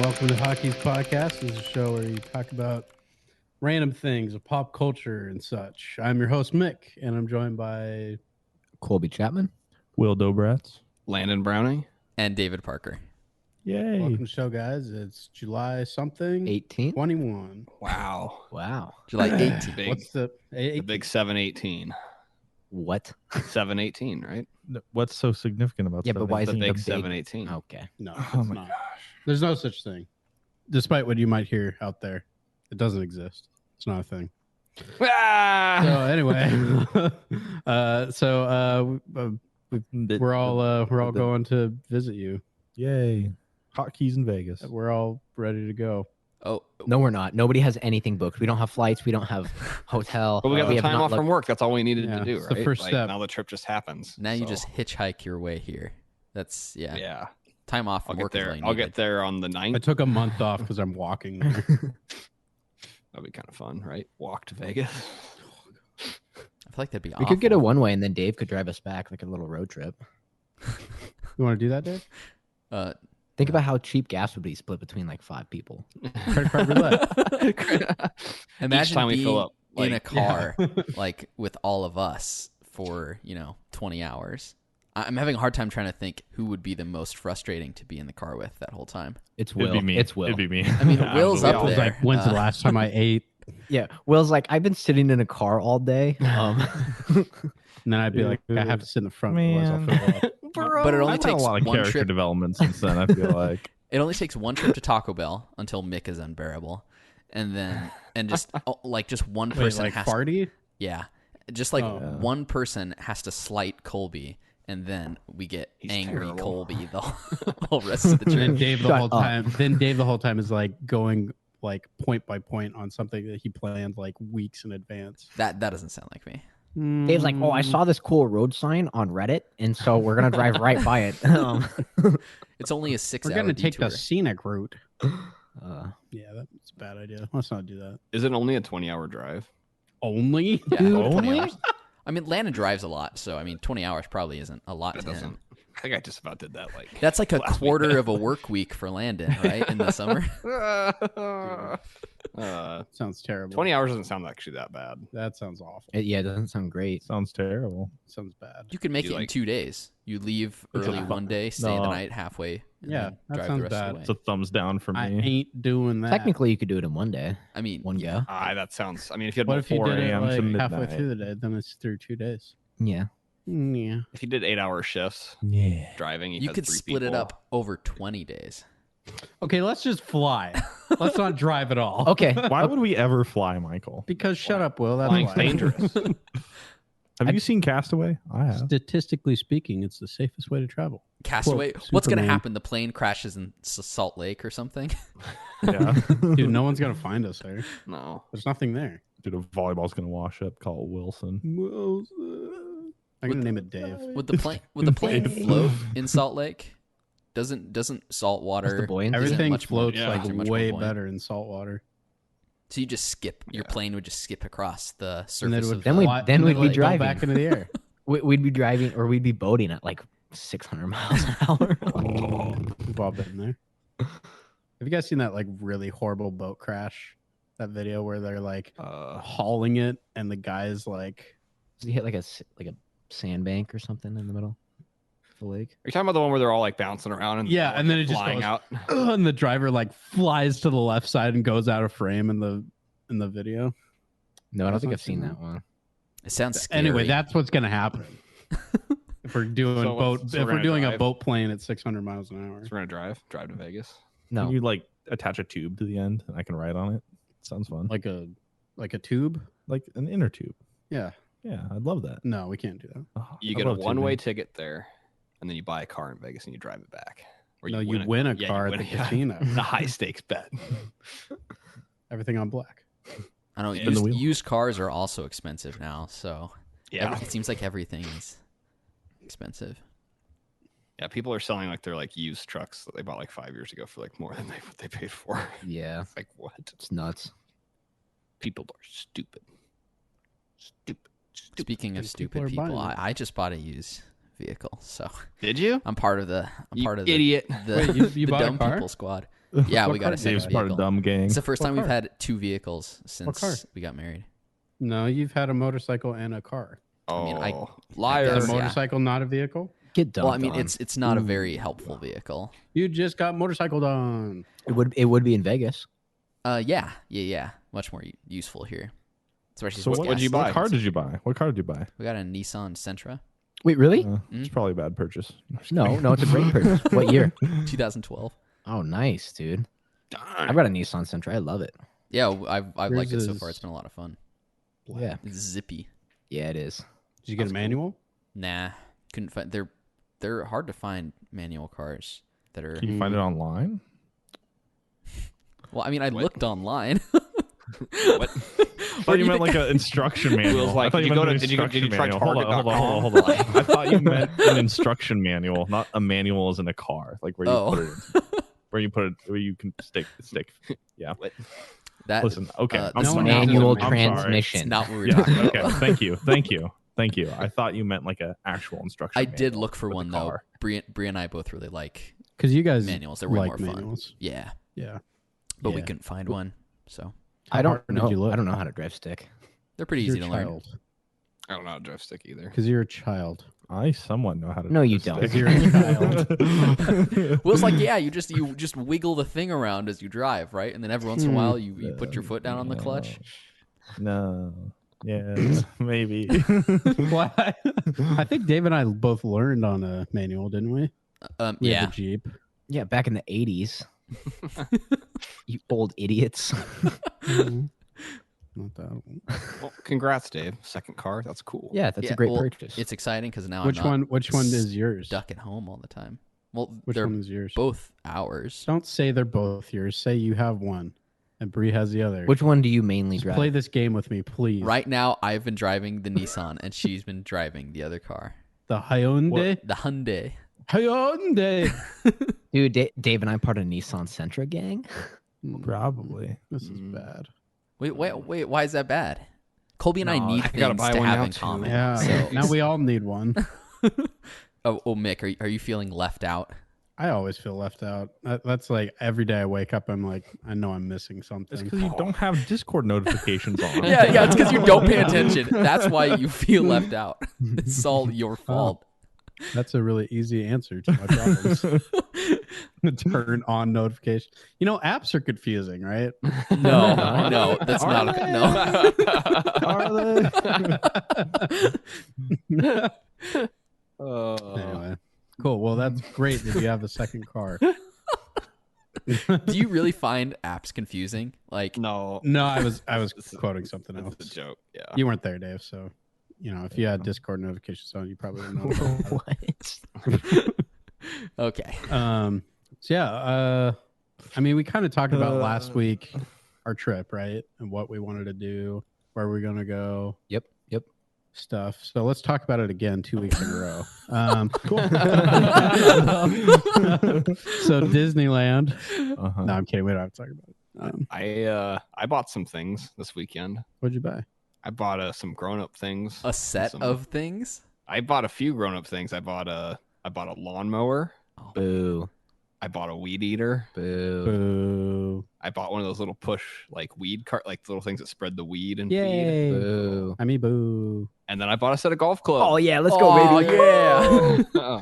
welcome to Hotkeys podcast. This is a show where you talk about random things of pop culture and such. I'm your host, Mick, and I'm joined by Colby Chapman, Wil Dobratz, Landon Browning, and David Parker. Yay. welcome to the show, guys. It's July something 18. 21. Wow. Wow. July 18th. Big, What's the the big 718. What? 718, right? What's so significant about Yeah, but that? why The isn't it a big big? 718. Okay. No, Oh it's my not. gosh. There's no such thing. Despite what you might hear out there, it doesn't exist. It's not a thing. Ah! So anyway, we're all going to visit you. Yay. Hotkeys in Vegas. We're all ready to go. Oh, No, we're not. Nobody has anything booked. We don't have flights. We don't have hotel. But we got we the have time not off from looked- work. That's all we needed Yeah, to do, it's right? the first step. Now the trip just happens. now you So, just hitchhike your way here. That's, yeah. yeah. Time off I'll from get work is all there. you I'll needed. get there on the 9th. I took a month off because I'm walking there. That'd be kind of fun, right? Walk to Vegas. I feel like that'd be We awful. could get a one way, and then Dave could drive us back like a little road trip. You want to do that, Dave? Think about how cheap gas would be split between like 5 people. Credit card roulette. Imagine Each time we being fill up, in a like- car like with all of us for 20 hours. I'm having a hard time trying to think who would be the most frustrating to be in the car with that whole time. It's It'd Will. be me. It's Will. It'd be me. I mean, Will's up I was there. like, when's the last time I ate? Yeah. Will's like, I've been sitting in a car all day. And then I'd be like, I have to sit in the front. Otherwise I'll fill up. But it only I've had a takes lot of one character trip. development since then, I feel like. It only takes one trip to Taco Bell until Mick is unbearable, and just one Wait, person like has farty? yeah, just like Oh. one person has to slight Colby, and then we get He's angry terrible. Colby the whole rest of the And then trip. Dave the Shut whole up. time. Then Dave the whole time is like going like point by point on something that he planned like weeks in advance. That doesn't sound like me. Dave's like, oh, I saw this cool road sign on Reddit, and so we're gonna drive right by it. It's only a 6-hour We're gonna take detour. the scenic route. Uh, Yeah, that's a bad idea. Let's not do that. Is it only a 20-hour drive? Only? Yeah, Dude, 20 hours. I mean, Landon drives a lot, so I mean, 20 hours probably isn't a lot It to him. doesn't. I think I just about did that. Like That's like a last quarter weekend. of a work week for Landon, right? In the summer. Sounds terrible. 20 hours doesn't sound actually that bad. That sounds awful. yeah, it doesn't sound great. Sounds terrible. Sounds bad. You could make You it in like- 2 days. You leave early Yeah. one day, stay the No. night halfway, and Yeah, then that drive sounds the rest bad. of the It's way. a thumbs down for I me. ain't doing that. Technically, you could do it in one day, I mean, one go. That sounds. I mean, if you had What if you 4 did it a.m. to like halfway midnight. through the day? Then it's through 2 days. Yeah. Yeah. if you did 8-hour shifts Yeah. driving, you had could 3 split it people. up over 20 days. Okay, let's just fly. Let's not drive at all. Okay. Why would we ever fly, Michael? Because shut up, Will. That's Flying's why. dangerous. Have you seen Castaway? I have. Statistically speaking, it's the safest way to travel. Castaway, Quote, what's going to Superman. happen? The plane crashes in Salt Lake or something? Yeah. Dude, no one's gonna find us there. No. There's nothing there. Dude, a volleyball's going to wash up. Call it Wilson. I'm gonna name it Dave. Would the plane Dave. float in Salt Lake? Doesn't salt What's water the buoyancy? Everything much more- floats yeah. like much more way buoyant? better in salt water. So you just skip your Yeah. plane would just skip across the And then it surface would of Then we'd- fly- then and we'd be like, go driving. back into the air. We'd be driving, or we'd be boating at like 600 miles an hour. We've all been there. Have you guys seen that like really horrible boat crash? That video where they're like hauling it and the guy's like, Does he hit like a sandbank or something in the middle of the lake? Are you talking about the one where they're all like bouncing around and Yeah, and then it just flying goes- out? and the driver like flies to the left side and goes out of frame in the video. No, I don't That's think not I've seen seen that one. it sounds scary. Anyway, that's what's gonna happen if we're doing So boat. what's- so if we're we're gonna doing a drive? boat plane at 600 miles an hour. So we're gonna drive to Vegas. No, You like attach a tube to the end and I can ride on it. Sounds fun. Like a tube. Like an inner tube. Yeah. Yeah, I'd love that. No, we can't do that. Oh, You I get a love one-way tubing. ticket there, and then you buy a car in Vegas and you drive it back. Or No, you win a yeah, car you at win the a- casino. A high-stakes bet. Everything on black. I don't know. Spin the wheel. Used cars are also expensive now, so Yeah, it seems like everything is expensive. yeah. People are selling like their like used trucks that they bought like 5 years ago for like more than what they paid for. yeah, It's like what? it's nuts. People are stupid. Stupid. Speaking of And stupid people are people, buying them. I just bought a used vehicle, so Did you? I'm part of the You idiot. the, Wait, you the bought a dumb car? people squad. Yeah, What we got car a did second you Dave's have? part of vehicle. dumb gang. It's the first What time we've car? had 2 vehicles car? since we got married. No, you've had a motorcycle and a car. Oh, mean, I liar. guess, Is a yeah. motorcycle not a vehicle? Get dumped Well, I mean, on. it's not a very helpful vehicle. You just got motorcycle done. It would be in Vegas. Yeah. Much more useful here. Especially So since what what'd you gas is buy? car expensive. did you buy? What car did you buy? We got a Nissan Sentra, Wait, really? It's probably a bad purchase. No, it's a great purchase. What year? 2012. Oh, nice, dude. I've got a Nissan Sentra. I love it. Yeah, I've liked it so Yours far. is- It's been a lot of fun. Yeah, It's zippy. yeah, it is. Did you get a manual? Nah, couldn't find. They're hard to find manual cars that are. Can you find it online? Well, I mean, I looked online. What? I thought you meant like an instruction manual. Will's like, I thought did you meant go an to- did you instruction try manual. Hold on. Target.com? I thought you meant an instruction manual, not a manual as in a car, like where you Oh. put it in, where you can stick. Yeah. That Listen. Okay. uh, I'm this sorry. Manual I'm sorry. It's transmission. not what we're Yeah. talking about. Okay. Thank you. I thought you meant like an actual instruction. I did manual look for the one though. car. Brie and I both really like Because you guys manuals. They're way like more fun. manuals. Yeah, Yeah. but we Yeah. couldn't find one, so I don't hard did know. you look? I don't know how to drive stick. they're pretty You're easy a to learn. child. I don't know how to drive stick either. Because you're a child. I somewhat know how to. No, do you this don't. thing. You're a child. Will's like, yeah, you just wiggle the thing around as you drive, right? And then every once in a while, you put your foot down on the clutch. No. Yeah. Maybe. Well, I think Dave and I both learned on a manual, didn't we? We Yeah, had the Jeep. Yeah, back in the 80s. You old idiots. Not that old. Well, congrats, Dave. Second car. That's cool. Yeah, that's Yeah, a great well, purchase. it's exciting because now Which I'm not one is yours? stuck at home all the time. Well, Which they're one is yours? both ours. Don't say they're both yours. Say you have one and Bree has the other. Which one do you mainly Just drive? play this game with me, please. Right now, I've been driving the Nissan, and she's been driving the other car, The Hyundai. the Hyundai. Hyundai. Dude, Dave and I part of Nissan Sentra gang. Probably. This is bad. Wait, why is that bad? Colby and I No, need I gotta things buy to one have now in too. common. Yeah. So, Now we all need one. oh, Mick, are you feeling left out? I always feel left out. That's like every day I wake up, I'm like, I know I'm missing It's something. because you don't have Discord notifications on. Yeah, it's because you don't pay attention. That's why you feel left out. It's all your fault. That's a really easy answer to my problems. Turn on notification. You know, apps are confusing, right? No, that's Are not they? no. Anyway, cool. Well, that's great that you have the second car. Do you really find apps confusing? Like, No. No, I was quoting something That's else. the joke. Yeah. You weren't there, Dave. So, you know, if you had Discord notifications on, you probably would know. About What? okay. it. So yeah, I mean, we kind of talked about last week our trip, right, and what we wanted to do, where we're gonna go. Yep. Stuff. So let's talk about it again 2 weeks in a row. So Disneyland. Uh-huh. No, I'm kidding. We don't have to talk about it. I bought some things this weekend. What'd you buy? I bought some grown-up things. A set Some- of things? I bought a few grown-up things. I bought a lawnmower. Boo. I bought a weed eater. Boo. Boo. I bought one of those little push like weed cart, like little things that spread the weed and feed. Yay. Boo. I mean, boo. And then I bought a set of golf clubs. Oh yeah, let's go, Oh, baby. yeah.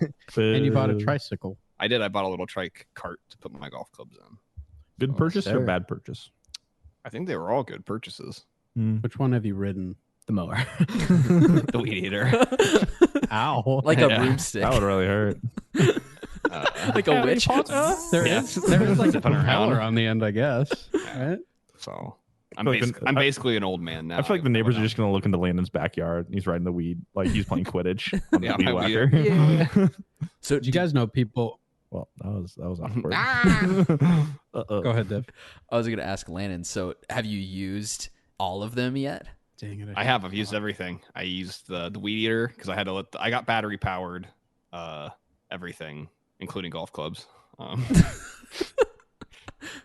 And you bought a Boo. tricycle. I did. I bought a little trike cart to put my golf clubs in. Good purchase or sir. bad purchase? I think they were all good purchases. Which one have you ridden? The mower. The weed eater. Ow. Like a Yeah. broomstick. That would really hurt. Like a witch. There Yeah. is like a Zipping around. propeller on the end, I guess. Right? So I'm, Like I'm basically an old man now. I feel like the neighbors are just gonna look into Landon's backyard and he's riding the weed like he's playing Quidditch on the Yeah, weed my whacker. weed. Yeah. So Did you guys know people? Well, that was awkward. Go ahead, Dev. I was going to ask Landon. So, have you used all of them yet? Dang it. I've used everything. I used the weed eater because I had to I got battery powered everything, including golf clubs.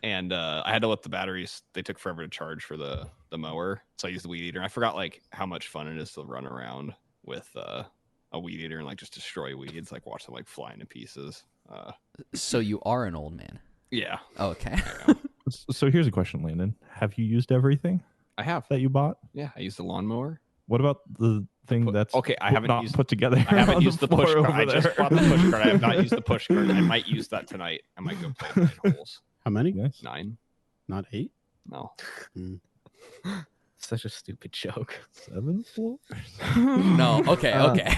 And I had to let the batteries, they took forever to charge for the mower. So I used the weed eater. I forgot like how much fun it is to run around with a weed eater and like just destroy weeds, like watch them like fly into pieces. So, you are an old man. Yeah, Okay. So here's a question, Landon. Have you used everything I have. that you bought? Yeah, I used the lawnmower. What about the thing that's okay? I haven't not used put together? I haven't on used the floor push cart. over I just there? bought the push cart. I have not used the push cart. I might use that tonight. I might go play 9 holes. How many? Nice. 9? Not 8. No. Such a stupid joke. 7 floors? No. Okay. Okay.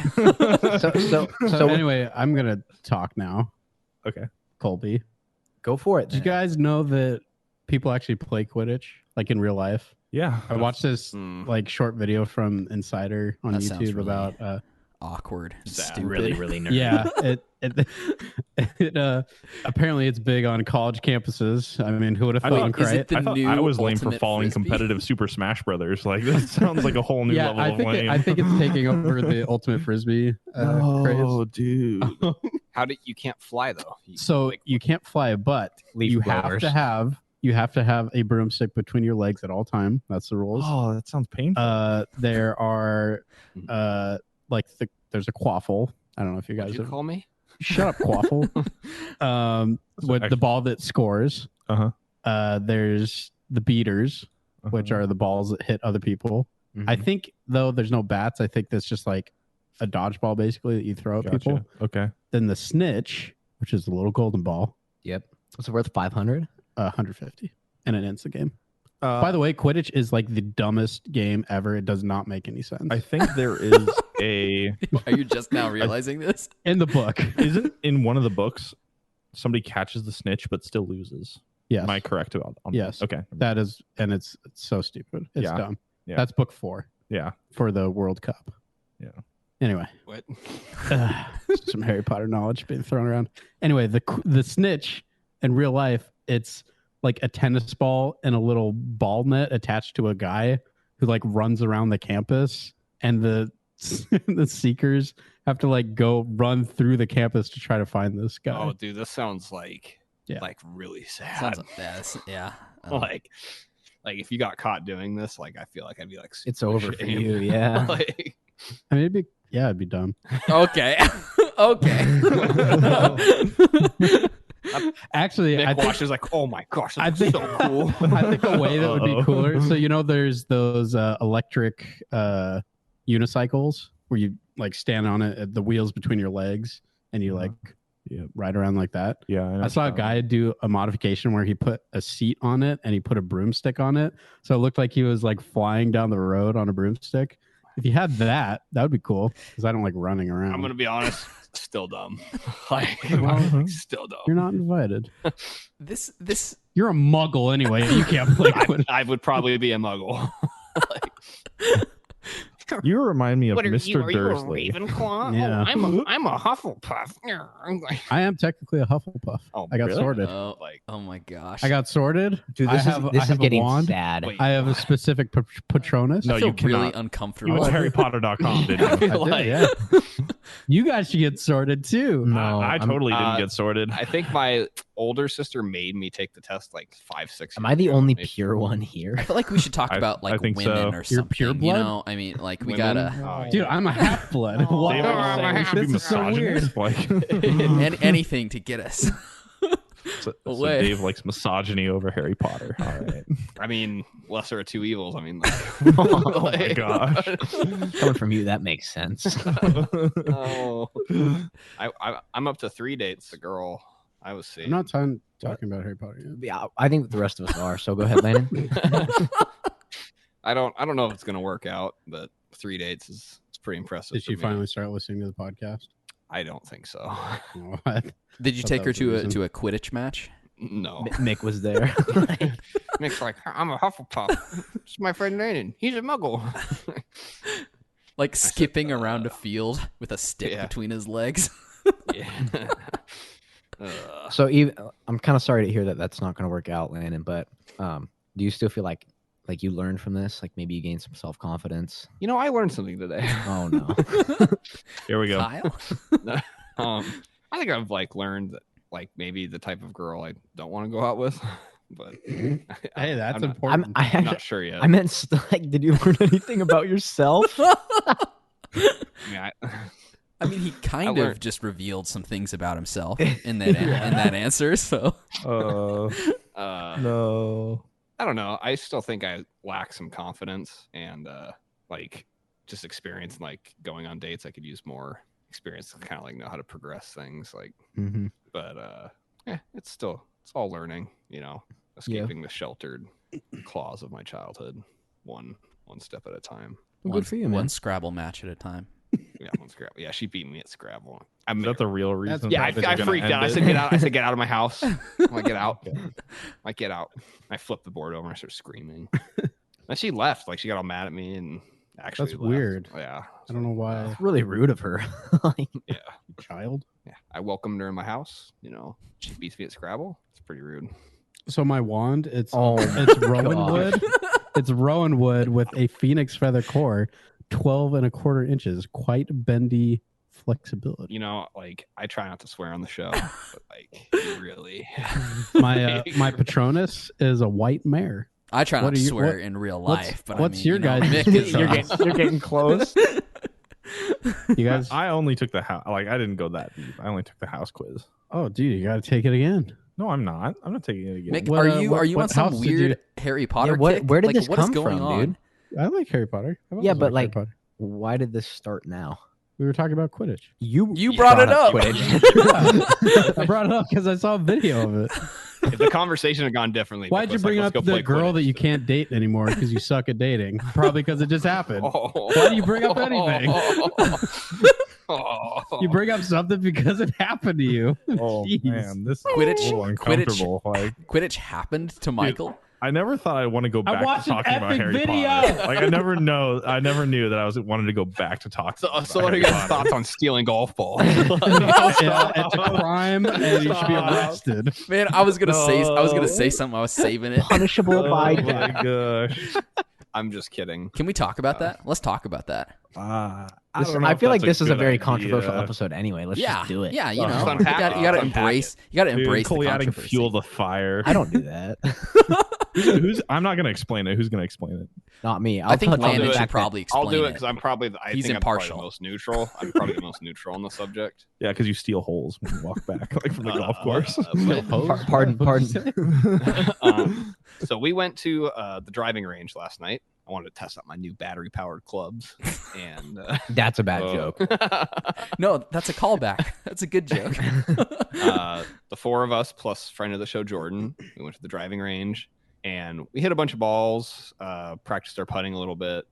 So anyway, I'm gonna talk now. Okay. Colby, Go for it. did you then. guys know that people actually play Quidditch like in real life? Yeah. I watched this like short video from Insider on That sounds YouTube really about Awkward. Sad. Stupid. really nerdy. yeah, it apparently it's big on college campuses. I mean, who would have I thought, mean, is right? it the I thought new I was lame for Ultimate following Frisbee? competitive Super Smash Brothers. Like this sounds like a whole new Yeah, level I of think lame. I think it's taking over the Ultimate Frisbee oh, dude. craze. How did you can't fly though? So you can't fly, but Leaf you blowers. have to have a broomstick between your legs at all time. That's the rules. Oh, that sounds painful. There are there's a quaffle. I don't know if you What guys did you have. call me? Shut up, quaffle. With the ball that scores. Uh-huh. There's the beaters, which are the balls that hit other people. Mhm. I think though there's no bats. I think that's just like a dodgeball basically that you throw at people. Okay. Then the snitch, which is the little golden ball, Yep. What's it worth? 500. 150, and it ends the game. By the way, Quidditch is like the dumbest game ever. It does not make any sense. I think there is a Are you just now realizing this? In the book, isn't in one of the books somebody catches the snitch but still loses. yes, Am I correct about on Yes. Okay. that is, and it's so stupid. It's Yeah. dumb. Yeah. That's book 4 Yeah. for the World Cup. Yeah. Anyway, What? some Harry Potter knowledge being thrown around. Anyway, the snitch in real life, it's like a tennis ball and a little ball net attached to a guy who like runs around the campus, and the seekers have to like go run through the campus to try to find this guy. Oh, dude, this sounds like Yeah. like really sad. Sounds like yeah. like if you got caught doing this, like I feel like I'd be like, It's super over for ashamed. you. Yeah. Like, I mean, it'd be dumb. Okay. Okay. Actually, Nick I think watches like, oh my gosh, I that's think- so cool. I think a way that would be Uh-oh. cooler. So there's those electric unicycles where you like stand on it, the wheels between your legs, and you like ride around like that. Yeah. I saw a guy do a modification where he put a seat on it and he put a broomstick on it, so it looked like he was like flying down the road on a broomstick. If you had that, that would be cool because I don't like running around. I'm gonna be honest, still dumb. Like, Well, still dumb. You're not invited. This You're a muggle anyway. You can't play Quidditch. I would probably be a muggle. Like, You remind me of What are Mr. you? Are you a Dursley. Ravenclaw? Yeah. Oh, I'm a Hufflepuff. I am technically a Hufflepuff. Oh, I got really? sorted. like, oh my gosh. I got sorted. Dude, I this have is a getting wand. sad. Wait. I have a specific Patronus. No, I feel you really cannot. uncomfortable. You went to HarryPotter.com, didn't you? I did, like- yeah. You guys should get sorted too. No, I I'm- totally didn't uh, get sorted. I think my older sister made me take the test like 5-6 Am I the only maybe. pure one here? I feel like we should talk I- about I like think women so. or You're something. pure You blood? know, I mean, like we Women? gotta Dude, I'm a half blood. Dave, What? are you saying we should be This is so weird. misogynist? Like, anything to get us. so Away. Dave likes misogyny over Harry Potter. All right. I mean, lesser of two evils. I mean, like, Oh my gosh. Coming from you, that makes sense. oh. I'm up to 3 dates. The girl I was seeing. I'm not talking about Harry Potter yet. Yeah, I think the rest of us are. So go ahead, Landon. I don't know if it's gonna work out, but 3 dates is it's pretty impressive. Did she for me. finally start listening to the podcast? I don't think so. What? Did you Thought take that her was the to reason. a Quidditch match? No. Mick was there. Nick's like, I'm a Hufflepuff. It's my friend Landon. He's a muggle. Like skipping around a field with a stick Yeah. between his legs. Yeah. So even I'm kind of sorry to hear that that's not going to work out, Landon. But do you still feel like you learned from this? Like maybe you gained some self confidence? You know, I learned something today. Oh no. Here we go. Kyle? I think I've like learned that like maybe the type of girl I don't want to go out with, but Hey, that's I'm not, important. I I'm actually, not sure yet. I meant like, did you learn anything about yourself? I mean, I mean, mean, he kind of just revealed some things about himself in that in that answer. So, No. I don't know. I still think I lack some confidence and like just experience, like going on dates. I could use more experience to kind of like know how to progress things. Like, but it's all learning. You know, escaping the sheltered claws of my childhood, one step at a time. Good for you, man. One Scrabble match at a time. Yeah, one Scrabble. Yeah, she beat me at Scrabble. Is that the real reason? Yeah, that I you're gonna freaked end out. I it? said, get out. I said, get out of my house. I'm like, get out. Like, get out. I flipped the board over and I started screaming. And she left. Like, she got all mad at me and actually That's left. weird. Yeah. I don't know why. It's really rude of her. Like, Yeah. Child. Yeah. I welcomed her in my house. You know, she beats me at Scrabble. It's pretty rude. So my wand, it's gosh. rowan wood. It's rowan wood with a phoenix feather core, 12.25 inches, quite bendy flexibility. You know, like, I try not to swear on the show, but like, really. My Patronus is a white mare. I try What not to are you- swear what- in real what's- life, but what's I mean, your you know, guys' Mick is, you're getting close. You guys? I only took the house. Like, I didn't go that deep. I only took the house quiz. Oh, dude, you got to take it again. No, I'm not. I'm not taking it again. Mick, What, are you what on some house did weird you- Harry Potter what- kick? where did Like, this what is come going from, on? dude? I like Harry Potter. I've Yeah, always but, liked Harry like, Potter. Why did this start now? We were talking about Quidditch. You brought it up. Quidditch. I brought it up because I saw a video of it. If the conversation had gone differently, Why'd you bring up the girl that you can't date anymore because you suck at dating? Probably because it just happened. Why do you bring up anything? You bring up something because it happened to you. Oh Jeez. man, this is Quidditch- a little uncomfortable. Like, Quidditch happened to Michael. I never thought I'd want to go I back to watched an talking about epic Harry video. Potter. Like, I never knew that I wanted to go back to talk. So about what are Harry your guys' Potter. thoughts on stealing golf balls? Yeah, it's a crime and you should be arrested. Man, I was gonna say something. I was saving it. Punishable by Oh death. my gosh. I'm just kidding. Can we talk about that? Let's talk about that. I I feel like this is a very idea. controversial episode anyway. Let's yeah, just do it. yeah. You know, Let's you unpack got it. to Let's unpack embrace. it. You got to Dude, embrace the Cole adding controversy. fuel the fire. I don't do that. I'm not going to explain it. Who's going to explain it? Not me. I think touch on Landon the should fact that- probably explain I'll do it it. because I'm probably He's I'm probably impartial. the most neutral. I'm probably the most neutral on the subject. Yeah, because you steal holes when you walk back, like from the golf course. Pardon. So we went to the driving range last night. I wanted to test out my new battery-powered clubs, and That's a bad joke. No, that's a callback. That's a good joke. the four of us plus friend of the show Jordan, we went to the driving range and we hit a bunch of balls. Practiced our putting a little bit.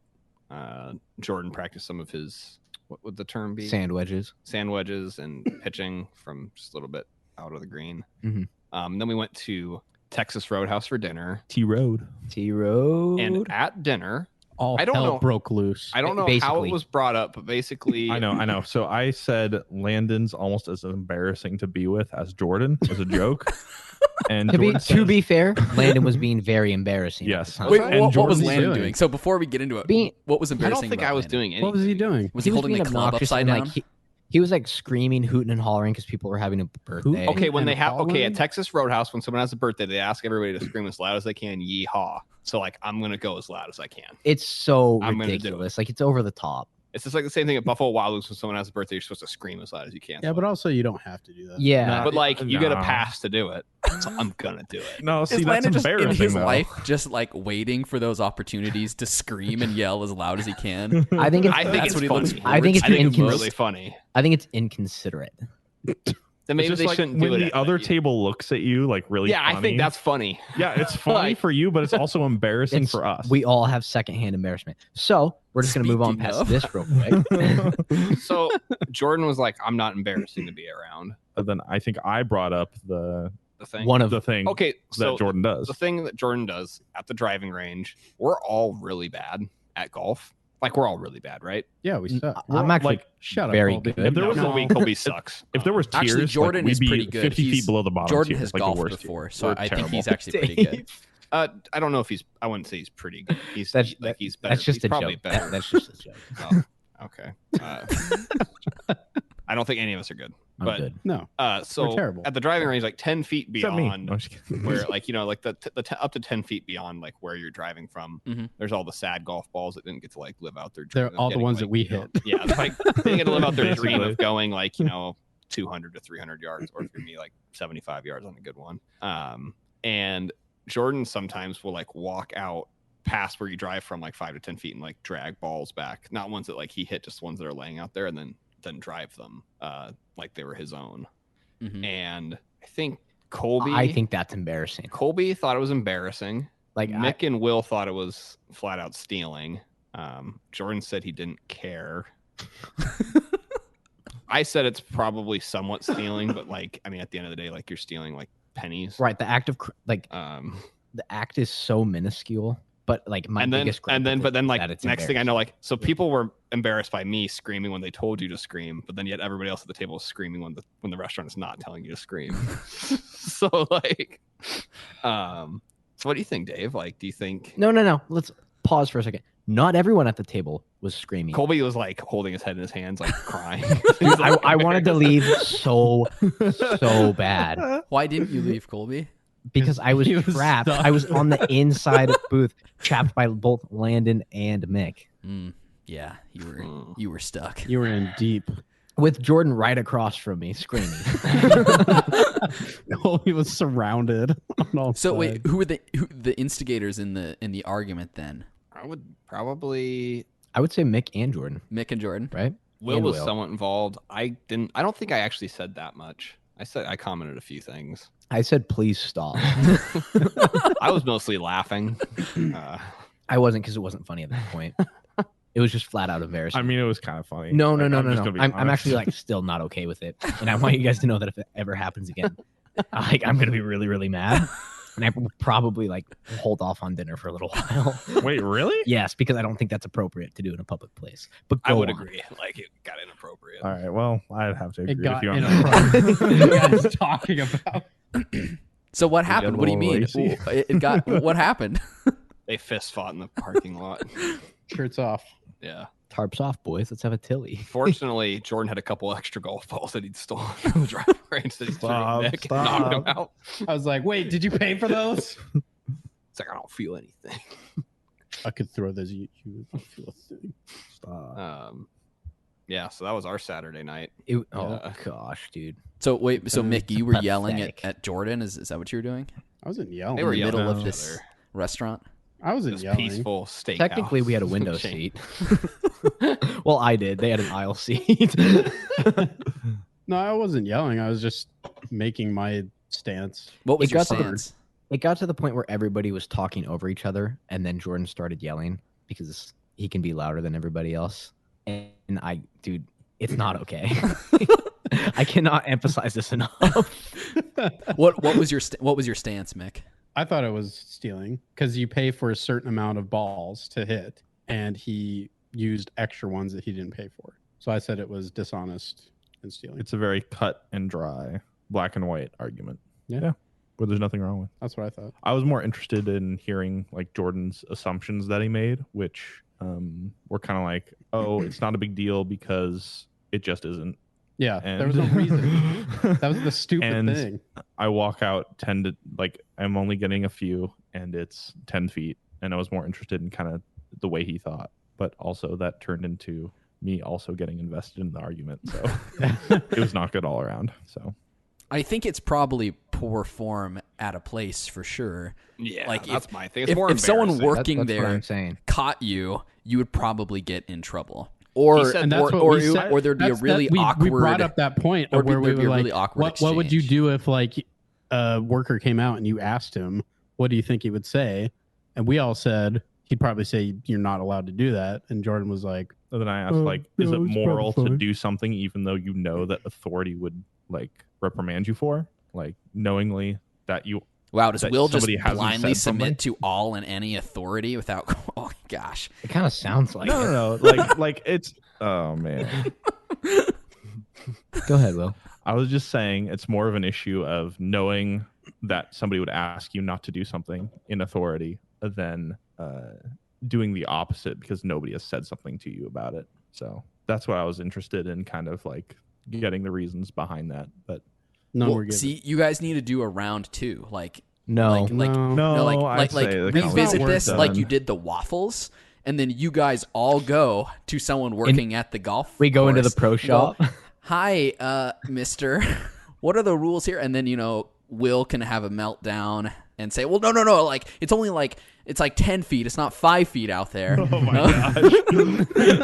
Jordan practiced some of his, what would the term be? Sand wedges. Sand wedges and pitching from just a little bit out of the green. Mhm. Then we went to Texas Roadhouse for dinner, T Road. T-Road. and at dinner, All I don't hell know. broke loose. I don't know how Basically. it was brought up, but basically, I know. So I said Landon's almost as embarrassing to be with as Jordan as a joke. And Jordan To be fair, Landon was being very embarrassing. at Yes. the time. Wait, And what was Jordan's Landon doing? doing? So before we get into it, what was I embarrassing? don't think about I was Landon? doing anything. What was he doing? Was he holding being the club obnoxious upside and, down? like, he was like screaming, hooting, and hollering because people were having a birthday. Okay, when And they have following? at Texas Roadhouse, when someone has a birthday, they ask everybody to scream as loud as they can, "Yeehaw!" So like, I'm gonna go as loud as I can. It's so I'm gonna do ridiculous. Like, it's over the top. It's just like the same thing at Buffalo Wild Wings. When someone has a birthday, you're supposed to scream as loud as you can. Yeah, but also you don't have to do that. Yeah. but like, you get a No. pass to do it, so I'm gonna do it. No, see, Is that's Landon just in embarrassing. his though. life just like waiting for those opportunities to scream and yell as loud as he can? I think it's I think That's it's what he funny. looks I think it's I think it's incons- really funny. I think it's inconsiderate. Then It's maybe just they like shouldn't when do it. the at other that. table looks at you like really Yeah, funny. I think that's funny. Yeah, it's funny Like, for you, but it's also embarrassing It's- for us. We all have secondhand embarrassment. So we're just going to move on Speaking past of. this real quick. So Jordan was like, "I'm not embarrassing to be around." But then I think I brought up the The thing. One of the thing Okay, that so Jordan does. the thing that Jordan does at the driving range, we're all really bad at golf. Like, we're all really bad, right? Yeah, we suck. I'm actually like, Shut up, very Colby. good. If there was No. Colby sucks. if there was tiers, Actually, Jordan like, we'd is be pretty good. 50 He's- feet below the bottom. Jordan tier, has like the golfed worst tier. before, so We're I think terrible. he's actually pretty good. I don't know if he's. I wouldn't say he's pretty good. He's That's- like he's better. That's just he's a probably joke. better. That's just a joke. Oh, okay. I don't think any of us are good. I'm But good. No. so We're terrible. at the driving range, like 10 feet Except me. beyond No, I'm just kidding. where like, like the up to 10 feet beyond like where you're driving from, there's all the sad golf balls that didn't get to like live out their dream. They're all the ones that we hit. Yeah. It's like they didn't get to live out their dream Basically. of going like, 200 to 300 yards, or for me, like 75 yards on a good one. And Jordan sometimes will like walk out past where you drive from like 5 to 10 feet and like drag balls back. Not ones that like he hit, just ones that are laying out there, and then drive them like they were his own. And I think I think that's embarrassing. Colby thought it was embarrassing. Like Mick and Will thought it was flat out stealing. Jordan said he didn't care. I said it's probably somewhat stealing, but like, I mean, at the end of the day, like you're stealing like pennies. right. The act of the act is so minuscule, but like my biggest gripe with but then it like that it's next thing I know, embarrassing. like, so people were embarrassed by me screaming when they told you to scream, but then yet everybody else at the table is screaming when the restaurant is not telling you to scream. So like, so what do you think, Dave? Like, do you think No. Let's pause for a second. Not everyone at the table was screaming. Colby was like holding his head in his hands, like crying? Dude, I wanted to leave so bad Why didn't you leave, Colby? because I was He was trapped. stuck. I was on the inside of the booth, trapped by both Landon and Mick, Yeah, you were stuck. You were in deep. with Jordan right across from me, screaming. He was surrounded on all So sides. wait, who were the instigators in the argument then? I would probably. I would say Mick and Jordan, Mick and Jordan. right? Will And was Will. somewhat involved. I don't think I actually said that much. I commented a few things. I said, please stop. I was mostly laughing. I wasn't because it wasn't funny at that point. It was just flat out embarrassing. I mean, it was kind of funny. No. Like, I'm just gonna be I'm honest. actually like still not okay with it, and I want you guys to know that if it ever happens again, like I'm gonna be really, really mad, and I will probably like hold off on dinner for a little while. Wait, really? Yes, because I don't think that's appropriate to do in a public place. But I go would on. agree. Like it got inappropriate. All right. Well, I'd have to It agree with got you on that. inappropriate. What are you guys talking about? So what got happened? a What do you little mean? racy. It got what happened? They fist fought in the parking lot. Shirts off. Yeah. Tarps off, boys. Let's have a tilly. Fortunately, Jordan had a couple extra golf balls that he'd stolen from the driving range that he threw Stop, at Nick and knocked him stop. out. I was like, wait, did you pay for those? It's like I don't feel anything. I could throw those at you. I feel a thing. Stop. Yeah. So that was our Saturday night. Oh Yeah. gosh, dude. So wait, so Mick, you were yelling pathetic. at Jordan? Is that what you were doing? I wasn't yelling. They were In the yelling middle at of each this other. restaurant? I wasn't This yelling. peaceful steakhouse. Technically, we had a window chain. seat. Well, I did. They had an aisle seat. No, I wasn't yelling. I was just making my stance. What was It your got to the- stance? It got to the point where everybody was talking over each other, and then Jordan started yelling because he can be louder than everybody else. And dude, it's not okay. I cannot emphasize this enough. What was your stance, Mick? I thought it was stealing because you pay for a certain amount of balls to hit, and he used extra ones that he didn't pay for. So I said it was dishonest and stealing. It's a very cut and dry, black and white argument. Yeah. But there's nothing wrong with. That's what I thought. I was more interested in hearing like Jordan's assumptions that he made, which were kind of like, oh, it's not a big deal because it just isn't. Yeah, And there was no reason. That was the stupid And thing. I walk out 10 to like I'm only getting a few, and it's 10 feet, and I was more interested in kind of the way he thought, but also that turned into me also getting invested in the argument. So it was not good all around. So I think it's probably poor form at a place for sure. Yeah, Like, that's my thing. It's If, more if someone embarrassing. working That's what there I'm saying. caught you, you would probably get in trouble. Or said- And that's what or, we said. or there'd be a That's- really we awkward. brought up that point or of where we there'd be were a like, really awkward what would you exchange. do if like a worker came out and you asked him, what do you think he would say? And we all said he'd probably say you're not allowed to do that. And Jordan was like, and then I asked, like, is no, it it's moral probably to fine. do something even though you know that authority would like reprimand you for, like knowingly that you Wow, does that Will just somebody hasn't blindly said something? submit to all and any authority without? Oh gosh, It kind of sounds like it. no, like it's oh man. Go ahead, Will. I was just saying it's more of an issue of knowing that somebody would ask you not to do something in authority than doing the opposite because nobody has said something to you about it. So that's what I was interested in, kind of like getting the reasons behind that, but None Well, were given. see, you guys need to do a round 2. No. no, like I'd say the revisit conversation this done. like you did the waffles, and then you guys all go to someone working at the golf. We go into the course pro and shop. go, Hi, Mister. What are the rules here? And then Will can have a meltdown and say, "Well, no. Like it's only like it's like 10 feet. It's not 5 feet out there. Oh my gosh.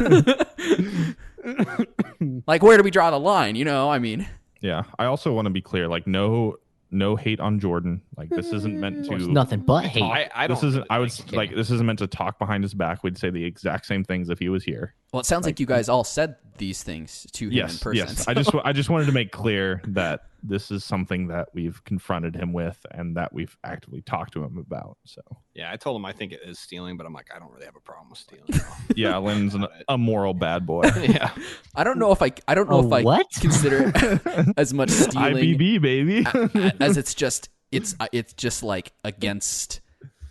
Like where do we draw the line? I mean." Yeah, I also want to be clear. Like, no hate on Jordan. Like, this isn't meant to. It's nothing but hate. I don't. This isn't. really I would think- like. This isn't meant to talk behind his back. We'd say the exact same things if he was here. Well, it sounds like you guys all said these things to him in Yes, person. yes. so- I just wanted to make clear that this is something that we've confronted him with and that we've actively talked to him about. So Yeah, I told him I think it is stealing, but I'm like, I don't really have a problem with stealing. yeah, Lynn's a moral bad boy. Yeah. I don't know if I what? consider it as much stealing IBB baby. as it's just like against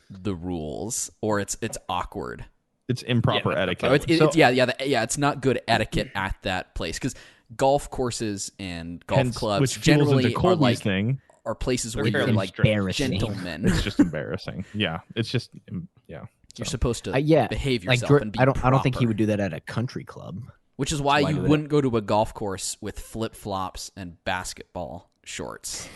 the rules, or it's awkward. It's improper Yeah, etiquette. Oh, it's not good etiquette at that place, because golf courses and golf Hence, clubs which fuels generally into are Colby's like thing. are places They're where you're fairly like strict. Embarrassing. gentlemen. It's just embarrassing. Yeah, it's just yeah. You're supposed to Yeah, behave like yourself and be I don't think he proper. would do that at a country club. Which is why why you do that. wouldn't go to a golf course with flip flops and basketball shorts.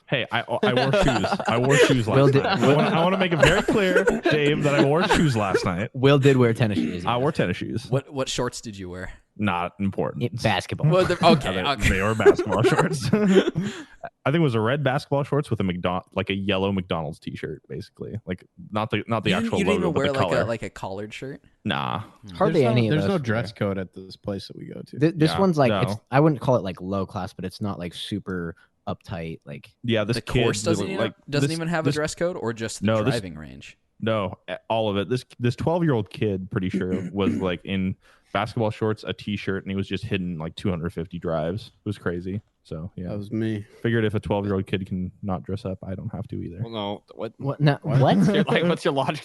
Hey, I wore shoes. I wore shoes last Will night. did- I want to make it very clear, Dave, that I wore shoes last night. Will did wear tennis shoes. I wore tennis shoes. What shorts did you wear? Not important. Basketball. Well, okay, Yeah, okay. they were basketball shorts. I think it was a red basketball shorts with a yellow McDonald's T-shirt, basically. Like not the actual you didn't logo, even but wear the color. like a collared shirt. Nah, Hardly any of There's us no wear. dress code at this place that we go to. This Yeah, one's like no. I wouldn't call it like low class, but it's not like super uptight. Like yeah. This The kid course doesn't like doesn't this- even have this- a dress code, or just the No, this- driving range. No, all of it. This 12-year-old kid, pretty sure, was like in basketball shorts, a T-shirt, and he was just hitting like 250 drives. It was crazy. So yeah, That was me. figured if a 12-year-old kid can not dress up, I don't have to either. Well, no. What? what? No, what? Like, what's your logic?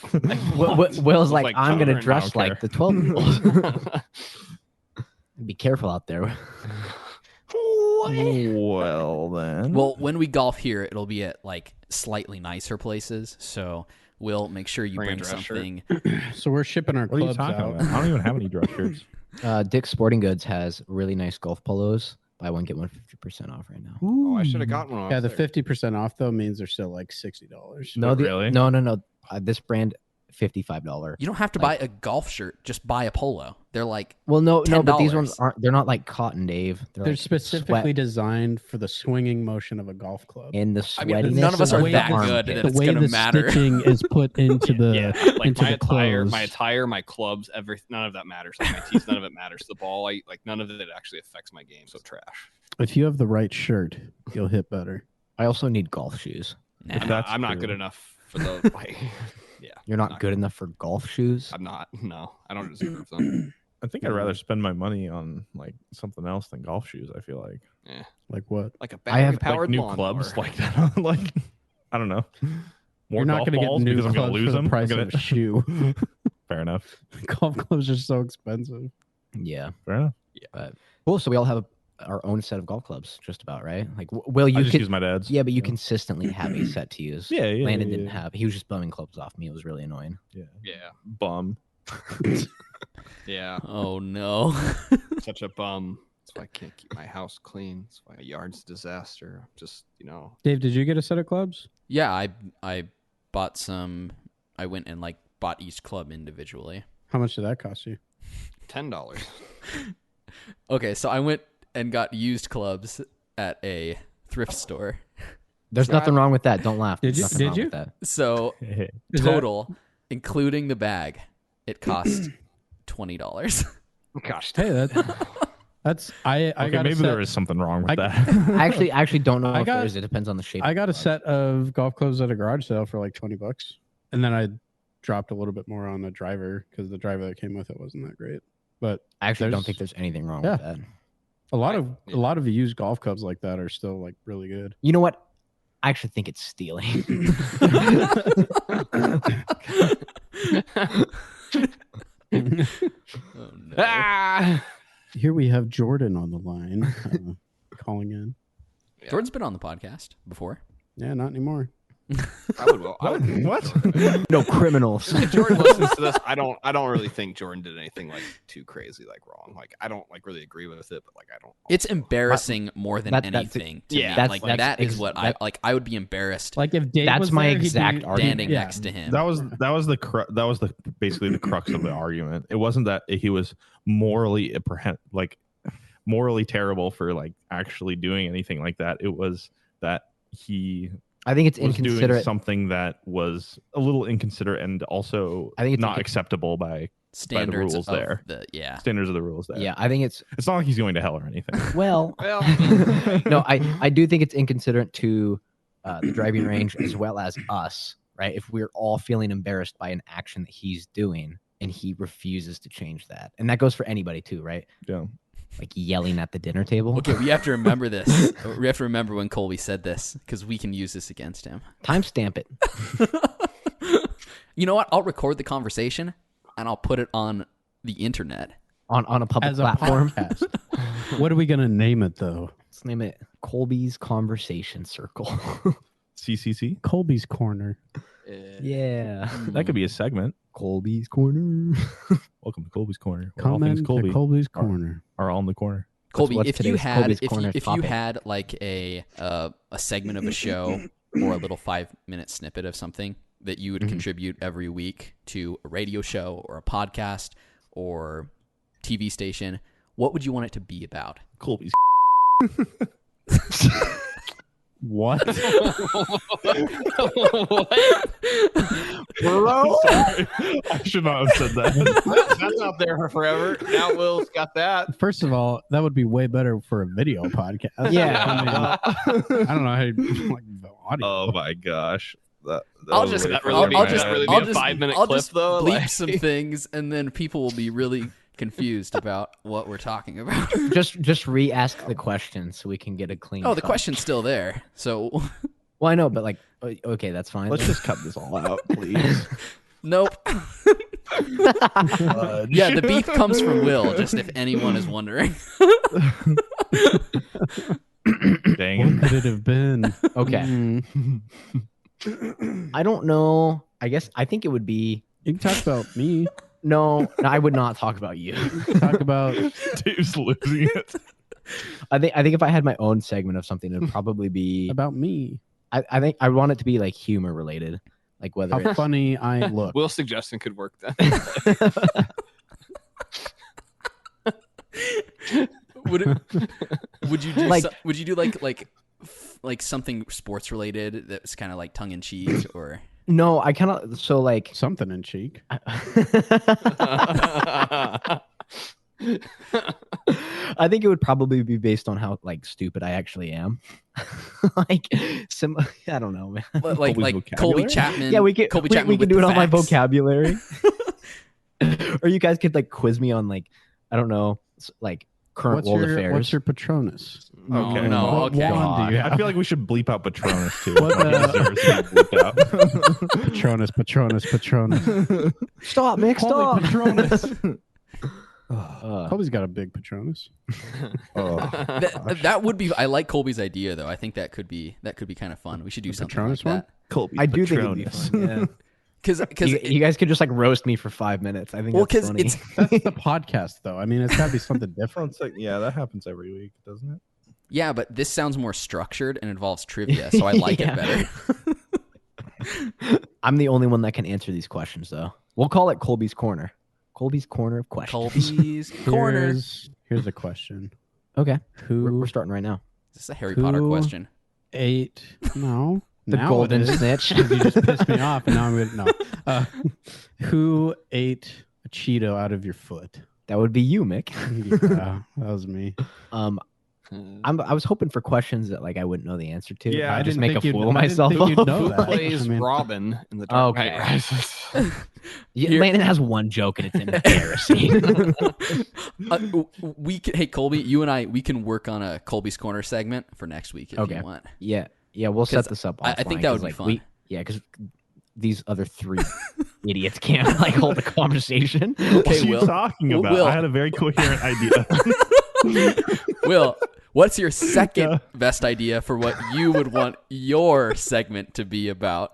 Will's like, Like, I'm gonna coloring, I dress don't like care. the 12-year-olds. Be careful out there. Well then, Well, when we golf here, it'll be at like slightly nicer places. So we'll make sure you Bring a bring dress shirt. something. So we're shipping our what are you clubs talking out. about? I don't even have any dress shirts. Dick's Sporting Goods has really nice golf polos. Buy one get one 50% off right now. Oh, I should have gotten one. when I Yeah, was the there. 50% off though means they're still like $60. No, really? no. This brand $55. You don't have to buy a golf shirt; just buy a polo. They're like Well, no, but these $10. ones aren't. They're not like cotton, Dave. They're like specifically sweat designed for the swinging motion of a golf club. in the I mean, sweatiness. none of us are the that armpit. good that the it's way gonna the matter. stitching is put into the Yeah, like into my the clothes. attire, my clubs, everything. None of that matters. Like my teeth, none of it matters. The ball, none of it actually affects my game. So trash. If you have the right shirt, you'll hit better. I also need golf shoes. Nah. That's I'm not true. good enough for the like. Yeah, You're not good enough for golf shoes. I'm not. No, I don't deserve them. I think I'd rather spend my money on like something else than golf shoes. I feel like Like what? Like a I have, like, battery-powered like new lawnmower. clubs like that. Like I don't know. More You're not golf going to get balls new because I'm clubs going to lose for the them. I'm price gonna- of a shoe. Fair enough. Golf clubs are so expensive. Yeah. Fair enough. But cool. So we all have our own set of golf clubs, just about, right? Like, Will, you I just could, use my dad's. yeah, but you consistently have a set to use. Yeah, yeah. Landon yeah, didn't yeah. have. He was just bumming clubs off me. It was really annoying. Yeah. Yeah, Bum. yeah. Oh no. Such a bum. That's why I can't keep my house clean. That's why my yard's a disaster. Just Dave, did you get a set of clubs? Yeah, I bought some. I went and like bought each club individually. How much did that cost you? $10. Okay, so I went and got used clubs at a thrift store. There's Yeah. nothing wrong with that. Don't laugh. Did There's you- nothing did wrong you? with that. So Is that- total, including the bag, it cost $20. Gosh, Hey, that's I Okay, got maybe a set, there is something wrong with I- that. I actually don't know I if got- there is. It depends on the shape. I of got the a club. set of golf clubs at a garage sale for like $20, and then I dropped a little bit more on the driver because the driver that came with it wasn't that great. But I actually don't there's- think there's anything wrong Yeah. with that. a lot of used golf clubs like that are still like really good. You know what? I actually think it's stealing. Oh no. Ah! Here we have Jordan on the line, calling in. Yeah. Jordan's been on the podcast before. Yeah, not anymore. I would. Well, I would. What? No criminals. If Jordan listens to this, I don't really think Jordan did anything like too crazy, like wrong. Like I don't like really agree with it, but like I don't. It's embarrassing more than anything. To yeah, me. that's- like that's that is ex- what that- I like. I would be embarrassed Like if Dave That's was my there, he'd exact be argument. standing yeah. next to him. That was the basically the crux of the argument. It wasn't that he was morally morally terrible for like actually doing anything like that. It was that he I think it's was doing inconsiderate. something that was a little inconsiderate and also I think it's not acceptable by standards rules of there. Standards of the rules there. Yeah, I think it's It's not like he's going to hell or anything. well. Well, No, I do think it's inconsiderate to the driving range as well as us, right? If we're all feeling embarrassed by an action that he's doing and he refuses to change that, and that goes for anybody too, right? Yeah. Like yelling at the dinner table. Okay, we have to remember this. We have to remember when Colby said this because we can use this against him. Timestamp it. You know what? I'll record the conversation and I'll put it on the internet. on a public As a platform. podcast. What are we gonna name it though? Let's name it Colby's Conversation Circle. CCC. Colby's Corner. Yeah. That could be a segment. Colby's Corner. Welcome to Colby's Corner. Where all Comment things to Colby Colby's Corner. are all in the corner. Colby, what's if you today's had Colby's if Corner you topic. had like a segment of a show or a little 5-minute snippet of something that you would contribute every week to a radio show or a podcast or TV station, what would you want it to be about? Colby's. What? Bro, sorry. I should not have said that. that's out there for forever. Now Will's got that. First of all, that would be way better for a video podcast. Yeah. I don't know how you like the audio. Oh my gosh. I'll just That really be- I'll that just really be I'll a just 5-minute I'll clip, just though? bleep Like- some things and then people will be really confused about what we're talking about. just re-ask the question so we can get a clean. Oh, the cut. question's still there. So Well, I know, but like, okay, that's fine. Let's just cut this all out, please. nope. Yeah, the beef comes from Will, just if anyone is wondering. Dang What it. could it have been? Okay. I don't know. I think it would be You can talk about me. no. I would not talk about you. Talk about Dave's losing it. I think if I had my own segment of something, it'd probably be. me. I think I want it to be like humor related, like whether How it's funny I look. Will's suggestion could work then. Would you do Like- would you do like something sports related that's kind of like tongue in cheek or no. I kind of so like. Something in cheek. I think it would probably be based on how like stupid I actually am. Like I don't know, man. like Colby's Colby vocabulary? Chapman? Yeah, we can. Colby we Chapman can with do it the on my facts. vocabulary. Or you guys could like quiz me on like I don't know, like current world affairs. What's your Patronus? Okay. no, What okay. wand do you I have? feel like we should bleep out Patronus too. What, He deserves to be bleeped out. Patronus. Stop, Mick! Holy Stop. Patronus. Uh, Colby's got a big Patronus. Oh. That would be. I like Colby's idea though. I think that could be kind of fun. We should do The something Patronus like one? that. Colby's I do think it'd be Patronus. fun. Yeah. Because You guys could just like roast me for 5 minutes. I think well, that's because funny. it's That's the podcast, though. I mean, it's got to be something different. Yeah, that happens every week, doesn't it? yeah, but this sounds more structured and involves trivia, so I like Yeah. it better. I'm the only one that can answer these questions, though. We'll call it Colby's Corner. Colby's Corner of Questions. Colby's corner. Here's a question. Okay, Who we're starting right now. Is this a Harry Potter Who- question? ate? No. The Now golden it is. snitch. You just pissed me off, and now I'm gonna no. Who ate a Cheeto out of your foot? That would be you, Mick. Yeah, that was me. I was hoping for questions that like I wouldn't know the answer to. Yeah, I I just didn't make a think you'd- fool of I didn't myself. think you'd know Who that. plays I mean- Robin in the Dark Okay. Knight Rises? Yeah, Here- Landon has one joke and it's embarrassing. Hey Colby, you and I, we can work on a Colby's Corner segment for next week if Okay. you want. yeah, we'll set 'Cause this up. I think offline, that would 'cause, be like, fun. because these other three idiots can't like hold a conversation. What are you Will. talking about? Will. I had a very coherent idea. Will, what's your second best idea for what you would want your segment to be about?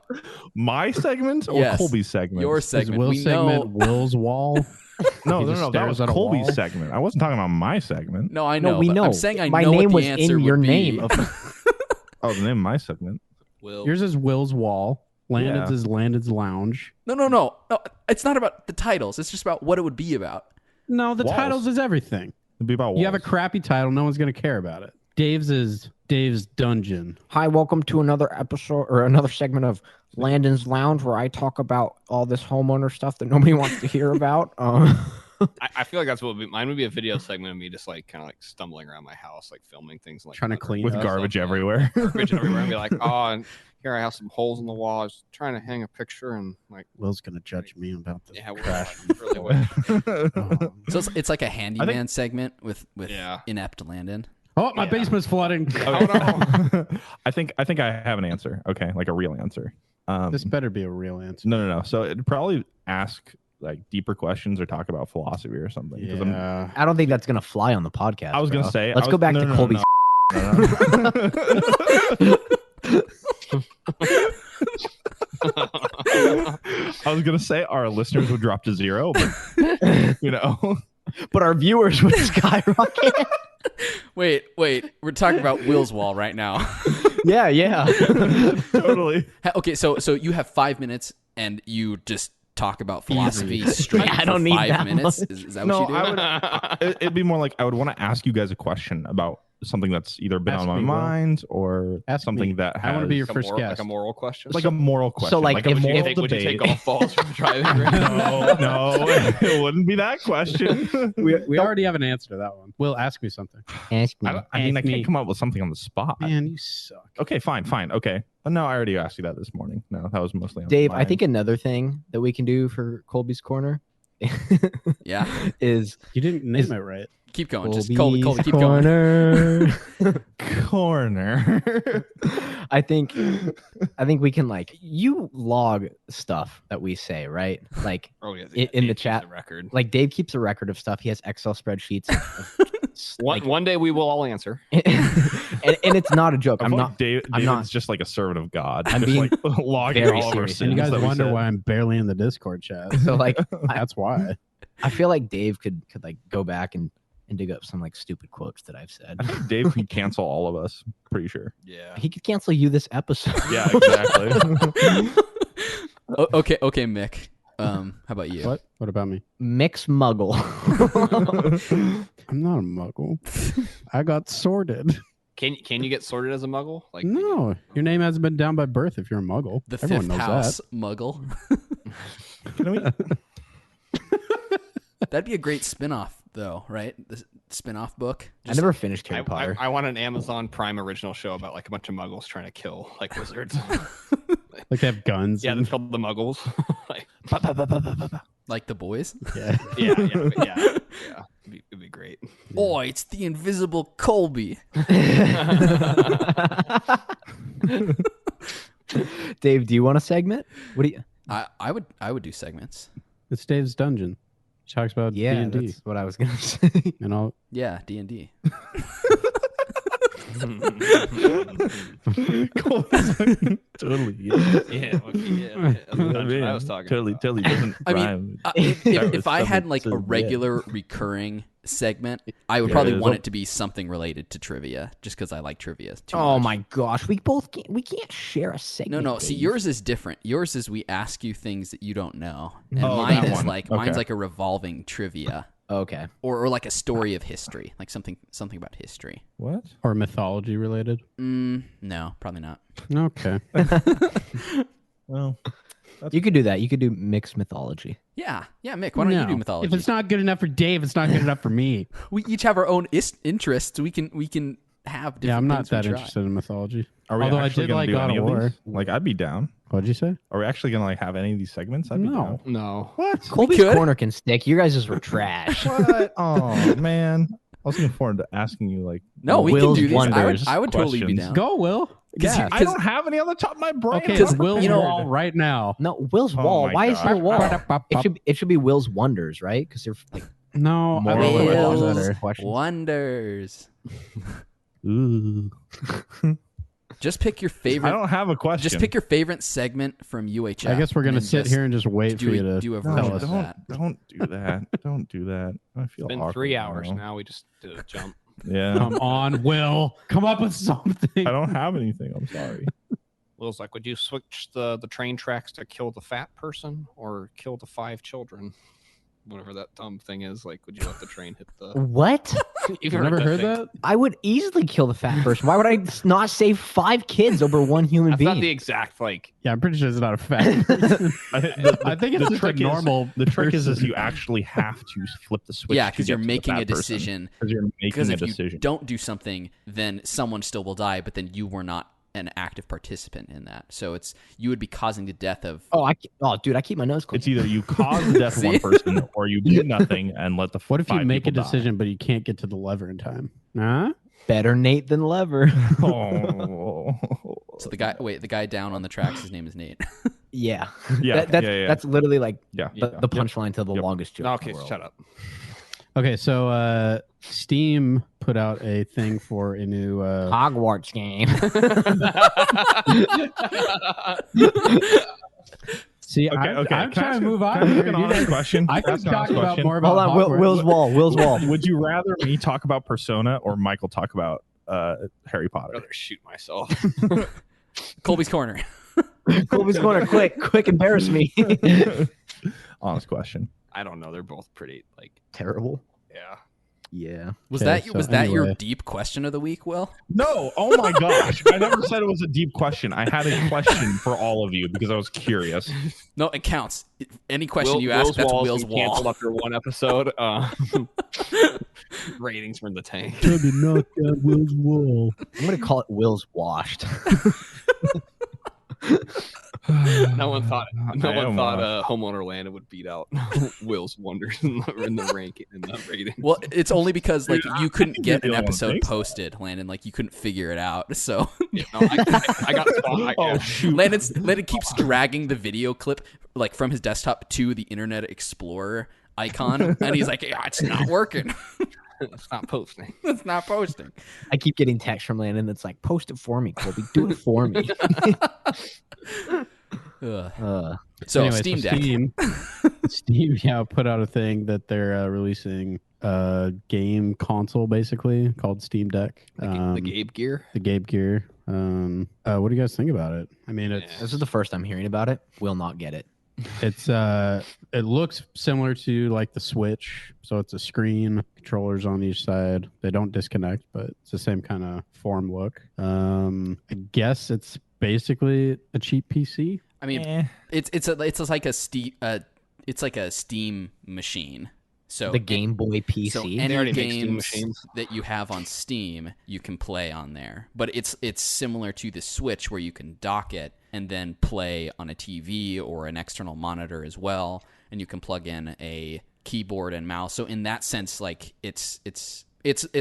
My segment or Yes, Colby's segment? Your Is segment. Will's We segment know. Will's wall? No, He no, just no. That stares was at a Colby's wall. segment. I wasn't talking about my segment. No, I know. No, we but know. I'm saying I My know name what was the answer in your would be. name. Oh, the name of my segment. Will. Yours is Will's wall. Landon's Yeah. is Landon's lounge. No. It's not about the titles. It's just about what it would be about. No, the Walls. titles is everything. It'd be about You have a walls. crappy title, no one's gonna care about it. Dave's is Dave's dungeon. Hi, welcome to another episode or another segment of Landon's Lounge, where I talk about all this homeowner stuff that nobody wants to hear about. I feel like that's what mine would be, a video segment of me just like kind of like stumbling around my house, like filming things, like Trying to clean with up. garbage Yeah. everywhere. Garbage everywhere, and be like, oh, and here I have some holes in the wall. I was trying to hang a picture, and like, Will's gonna judge me about this yeah, trash. really would. So it's like a handyman segment with Yeah. inept Landon. Oh, my Yeah. basement's flooding. I think I have an answer. Okay, like a real answer. This better be a real answer. No. So it'd probably ask like deeper questions or talk about philosophy or something. 'Cause Yeah. I don't think that's gonna fly on the podcast. I was bro. gonna say. Let's go back to Colby's. I was gonna say our listeners would drop to 0, but you know, But our viewers would skyrocket. Wait. We're talking about Will's wall right now. yeah. totally. Okay, so you have 5 minutes and you just talk about philosophy straight I for don't need 5 that minutes. much. Is that No, what you do? I would. It'd be more like I would want to ask you guys a question about something that's either been Ask on my me, Will. mind or Ask something me. that has I want to be your Like a first moral, guest. like a moral question. like a moral question. So, like, a if you moral would you take debate. golf balls from driving range? No, it wouldn't be that question. we already have an answer to that one. Will, ask me something. Ask me. I mean, I Ask me. can't come up with something on the spot. Man, you suck. Okay, fine. Okay. No, I already asked you that this morning. No, that was mostly on Dave, my I think another thing that we can do for Colby's Corner Yeah. is You didn't name it right. Keep going. Just Colby's Colby, keep going. Corner. corner. I think we can like you log stuff that we say, right? Like Oh yeah, In the keeps chat. a record. like Dave keeps a record of stuff. He has Excel spreadsheets. One day we will all answer. and it's not a joke. I I'm feel not. like David's not- just like a servant of God. I'm just being like logging very all of our serious. sins And you guys that we wonder said. why I'm barely in the Discord chat. So like That's why. I feel like Dave could like go back and dig up some like stupid quotes that I've said. I think Dave can cancel all of us. Pretty sure. Yeah. He could cancel you this episode. Yeah, exactly. Okay, Mick. How about you? What? What about me? Mix Muggle. I'm not a muggle. I got sorted. Can you get sorted as a muggle? Like No, your name hasn't been down by birth if you're a muggle. The Everyone fifth knows house that. muggle. Can we? That'd be a great spin-off though, right? The spin-off book. I never finished Harry I Potter. want an Amazon Prime original show about like a bunch of muggles trying to kill like wizards. Like they have guns. Yeah, and- it's called the Muggles. Like, Like the boys. yeah. yeah. It'd be great. Oh, it's the invisible Colby. Dave, do you want a segment? What do you? I would do segments. It's Dave's dungeon. He talks about Yeah, D&D that's what I was gonna say. and all. Yeah, D&D. Totally. Yeah, that's what I was talking about. Totally doesn't. I mean, rhyme. if I had like a Yeah. regular recurring segment, I would Yeah, probably it is. want it to be something related to trivia, just because I like trivia too Oh much. my gosh, we can't share a segment. No. See, Dave. yours is different. Yours is we ask you things that you don't know, and Oh, mine that is one. like Okay. mine's like a revolving trivia, Okay. or like a story of history, like something about history. What? Or mythology related. No, probably not. Okay. Well, You could do that. You could do mixed mythology. Yeah, Mick. Why don't you No. do mythology? If it's not good enough for Dave, it's not good enough for me. We each have our own interests. We can have different. Yeah, I'm not things we that try. interested in mythology. are we Although I actually did gonna like do God any of of War. these? Like, I'd be down. What'd you say? Are we actually gonna like have any of these segments? I'd be No. down. No. What? Colby's could. Corner can stick. You guys just were trash. What? Oh man, I was looking forward to asking you like. No, we Will's can do these. Wonders I would totally be questions. down. Go, Will. Yeah. I don't have any on the top of my brain. Okay, I'm it's not Will's prepared. wall right now. No, Will's Oh wall. my Why is he a gosh. wall? It should be Will's wonders, right? Because they're like No, Moral I think of Will's the better. questions. Wonders. Ooh. Just pick your I favorite. don't have a question. Just pick your favorite segment from UHF. I guess we're gonna and sit just here and just wait for you to do a No, version of don't that. don't do that. Don't do that. I feel It's been awkward 3 hours now. now. We just did a jump. Yeah. Come on, Will. Come up with something. I don't have anything. I'm sorry. Will's like, would you switch the train tracks to kill the fat person or kill the 5 children? Whatever that dumb thing is. Like, would you let the train hit the... What? You've never heard thing? that? I would easily kill the fat person. Why would I not save 5 kids over one human That's being? not the exact, like... Yeah, I'm pretty sure it's not a fact. I think it's just a normal. The trick is person. you actually have to flip the switch. Yeah, because because you're making a decision. Because you're Because making a if decision. you don't do something, then someone still will die, but then you were not an active participant in that. So you would be causing the death of... Dude, I keep my nose clean. It's either you cause the death of one See? person or you do nothing and let the What if you 5 make a people die. decision but you can't get to the lever in time? Huh? Better Nate than Lever. Oh. So the guy down on the tracks, his name is Nate. Yeah. Yeah, That's literally like Yeah. the punchline to the Yep. longest joke. No, in okay, the world. shut up. Okay, so Steam put out a thing for a new. Hogwarts game. See, Okay, I'm Can trying I to move on. Can I ask here. an You honest guys- question? I could Ask an talk honest about question. more about Hold on, Hogwarts. Will's wall. Will's wall. Would you rather me talk about Persona or Michael talk about Harry I'd Potter? rather shoot myself. Colby's Corner. Colby's corner. Quick, embarrass me. Honest question. I don't know. They're both pretty, like, Terrible. yeah. Yeah. Was Okay, that your anyway. deep question of the week, Will? No. Oh my gosh. I never said it was a deep question. I had a question for all of you because I was curious. No, it counts. Any question you ask, Will's that's wall's Will's been canceled wall. after one episode. Ratings were in the tank. Trying to knock down Will's wall. I'm gonna call it Will's washed. No one thought washed. Homeowner Landon would beat out Will's Wonders in the ranking in the rating. Well, it's only because like Dude, you couldn't get you're an the only one episode thinks that. posted, Landon. Like you couldn't figure it out. So Yeah, no, I got spot. Oh shoot. Landon keeps dragging the video clip like from his desktop to the Internet Explorer icon, and he's like, "Yeah, it's not working. It's not posting. It's not posting." I keep getting text from Landon that's like, post it for me, Colby. Do it for me. Ugh. So Anyway, Steam Deck. Steam, put out a thing that they're releasing a game console basically called Steamdeck. The Gabe gear. The Gabe Gear. What do you guys think about it? I mean, This is the first I'm hearing about it. Will not get it. it looks similar to like the Switch, so it's a screen, controllers on each side. They don't disconnect, but it's the same kind of form look. I guess it's basically a cheap PC. I mean, it's like a Steam machine. So The Game Boy PC. So They any already make Steam games machines. that you have on Steam, you can play on there. But it's similar to the Switch where you can dock it and then play on a TV or an external monitor as well, and you can plug in a keyboard and mouse. So in that sense, like it's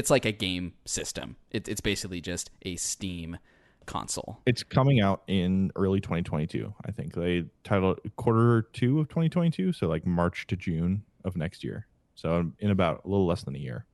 like a game system. It's basically just a Steam console. It's coming out in early 2022. I think they titled it Q2 of 2022, so like March to June of next year. So in about a little less than a year.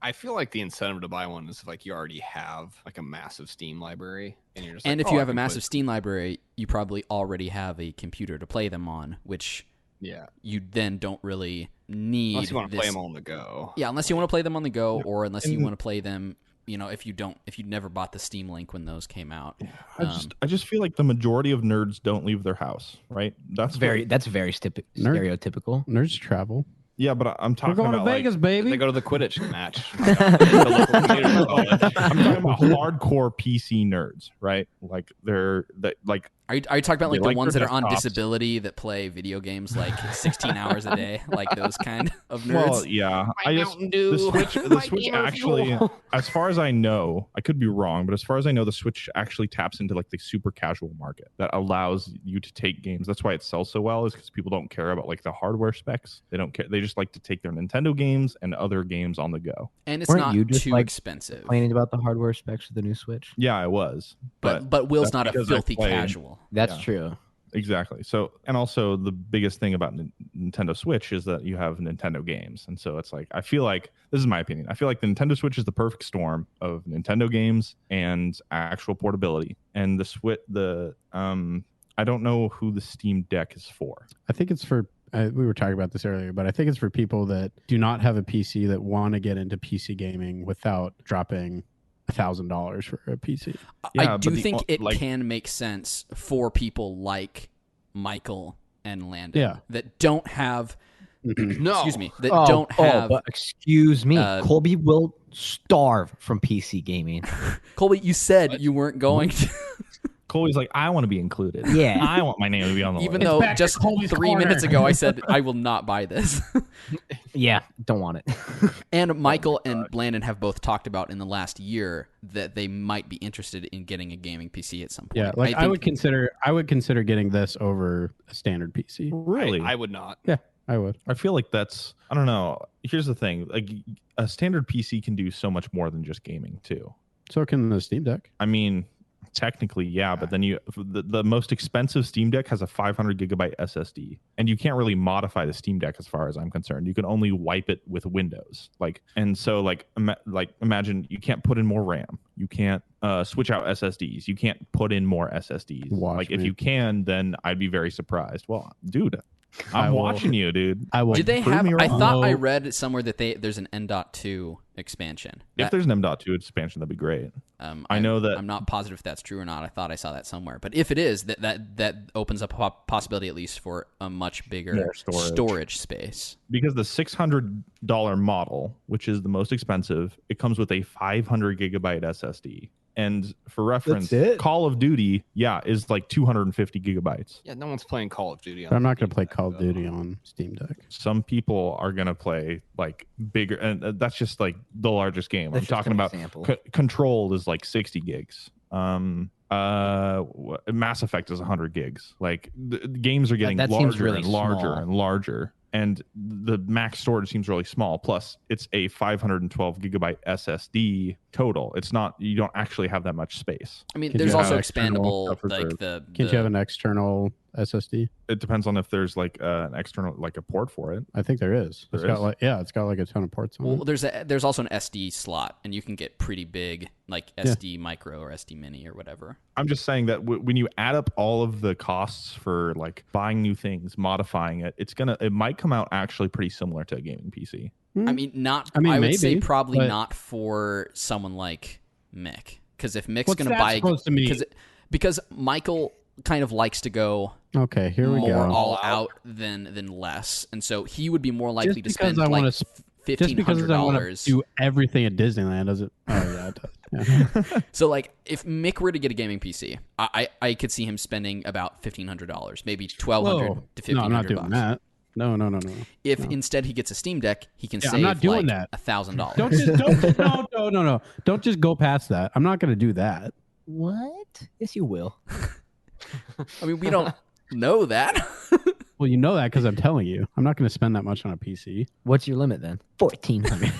I feel like the incentive to buy one is if like you already have like a massive Steam library and you're just And like, if you I have a can massive put- Steam library, you probably already have a computer to play them on, which yeah, you then don't really need. unless you want to play this- them on the go. Yeah, unless you want to play them on the go, or unless you And- want to play them, if you never bought the Steam Link when those came out. I just feel like the majority of nerds don't leave their house, right? That's very what- stereotypical. Nerds travel. Yeah, but I'm We're talking going about to Vegas, They baby. go to the Quidditch match. The local community college. I'm talking about hardcore PC nerds, right? Like they're like Are you talking about like They the like ones their that are on desktops. disability that play video games like 16 hours a day, like those kind of nerds? Well, yeah. The Switch actually, as far as I know, I could be wrong, but as far as I know, the Switch actually taps into like the super casual market that allows you to take games. That's why it sells so well, is because people don't care about like the hardware specs. They don't care. They just like to take their Nintendo games and other games on the go. And it's Weren't not you just, too like, expensive. Complaining about the hardware specs of the new Switch. Yeah, I was, But Will's that's not a because I filthy played- casual. That's Yeah. true. Exactly. So, and also the biggest thing about Nintendo Switch is that you have Nintendo games, and so it's like I feel like this is my opinion. I feel like the Nintendo Switch is the perfect storm of Nintendo games and actual portability. And I don't know who the Steam Deck is for. I think it's for. We were talking about this earlier, but I think it's for people that do not have a PC that want to get into PC gaming without dropping $1,000 for a PC. Yeah, I do but think it like- can make sense for people like Michael and Landon Yeah. that don't have, No. excuse me, that don't have. but excuse me, uh, Colby will starve from PC gaming. Colby, you said you weren't going to, Colby's like, I want to be included. Yeah. I want my name to be on the even list. though back to just Colby's 3 corner. minutes ago I said I will not buy this. Yeah, don't want it. And Michael and Landon have both talked about in the last year that they might be interested in getting a gaming PC at some point. Yeah, like I think- would consider getting this over a standard PC. Really? I would not. I would. I feel like that's, I don't know. Here's the thing, like a standard PC can do so much more than just gaming too. So can the Steam Deck. I mean, technically, yeah, but then the most expensive Steam Deck has a 500 gigabyte SSD, and you can't really modify the Steam Deck as far as I'm concerned. You can only wipe it with Windows, imagine you can't put in more RAM, you can't switch out SSDs, you can't put in more SSDs. Watch if me. you can, then I'd be very surprised. Well, dude, I I'm will- watching you, dude. I will. Did they prove have? me I wrong. thought I No. read somewhere that there's an N.2 expansion. If That- there's an M.2 expansion, that'd be great. I know that- I'm not positive if that's true or not. I thought I saw that somewhere, but if it is, that opens up a possibility at least for a much bigger More storage. space. Because the $600 model, which is the most expensive, it comes with a 500 gigabyte SSD. And for reference, That's it? Call of Duty, is like 250 gigabytes. Yeah, no one's playing Call of Duty. But I'm not going Steam to play Deck, Call of though. Duty on Steam Deck. Some people are going to play like bigger, and that's just like the largest game. That's I'm just talking an about example. Control is like 60 gigs. Mass Effect is 100 gigs. Like the games are getting that seems larger really and larger small. and larger. And the max storage seems really small. Plus, it's a 512 gigabyte SSD total. It's not, you don't actually have that much space. I mean, Can there's you also have expandable, stuff for like the- Can't you have an external SSD? It depends on if there's like an external, like a port for it. I think there is. There It's got is? like it's got like a ton of ports on Well, it. there's also an SD slot, and you can get pretty big, like SD micro or SD mini or whatever. I'm just saying that when you add up all of the costs for like buying new things, modifying it, it might come out actually pretty similar to a gaming PC. I mean, I mean, I would say maybe, probably but- not for someone like Mick, because if Mick's What's going to that buy, supposed to mean? because Michael kind of likes to go Okay, here we more go. all out than less, and so he would be more likely to Just spend because I like want to, just because $1,500. I want to do everything at Disneyland doesn't. Oh yeah, it does. Yeah. So like, if Mick were to get a gaming PC, I could see him spending about $1,500, maybe $1,200 to $1,500. No, I'm not doing that. No. If instead he gets a Steam Deck, he can Yeah, save I'm not doing like that. $1,000. Don't just no. Don't just go past that. I'm not going to do that. What? Yes, you will. I mean, we don't know that. Well, you know that because I'm telling you. I'm not going to spend that much on a PC. What's your limit then? 1,400.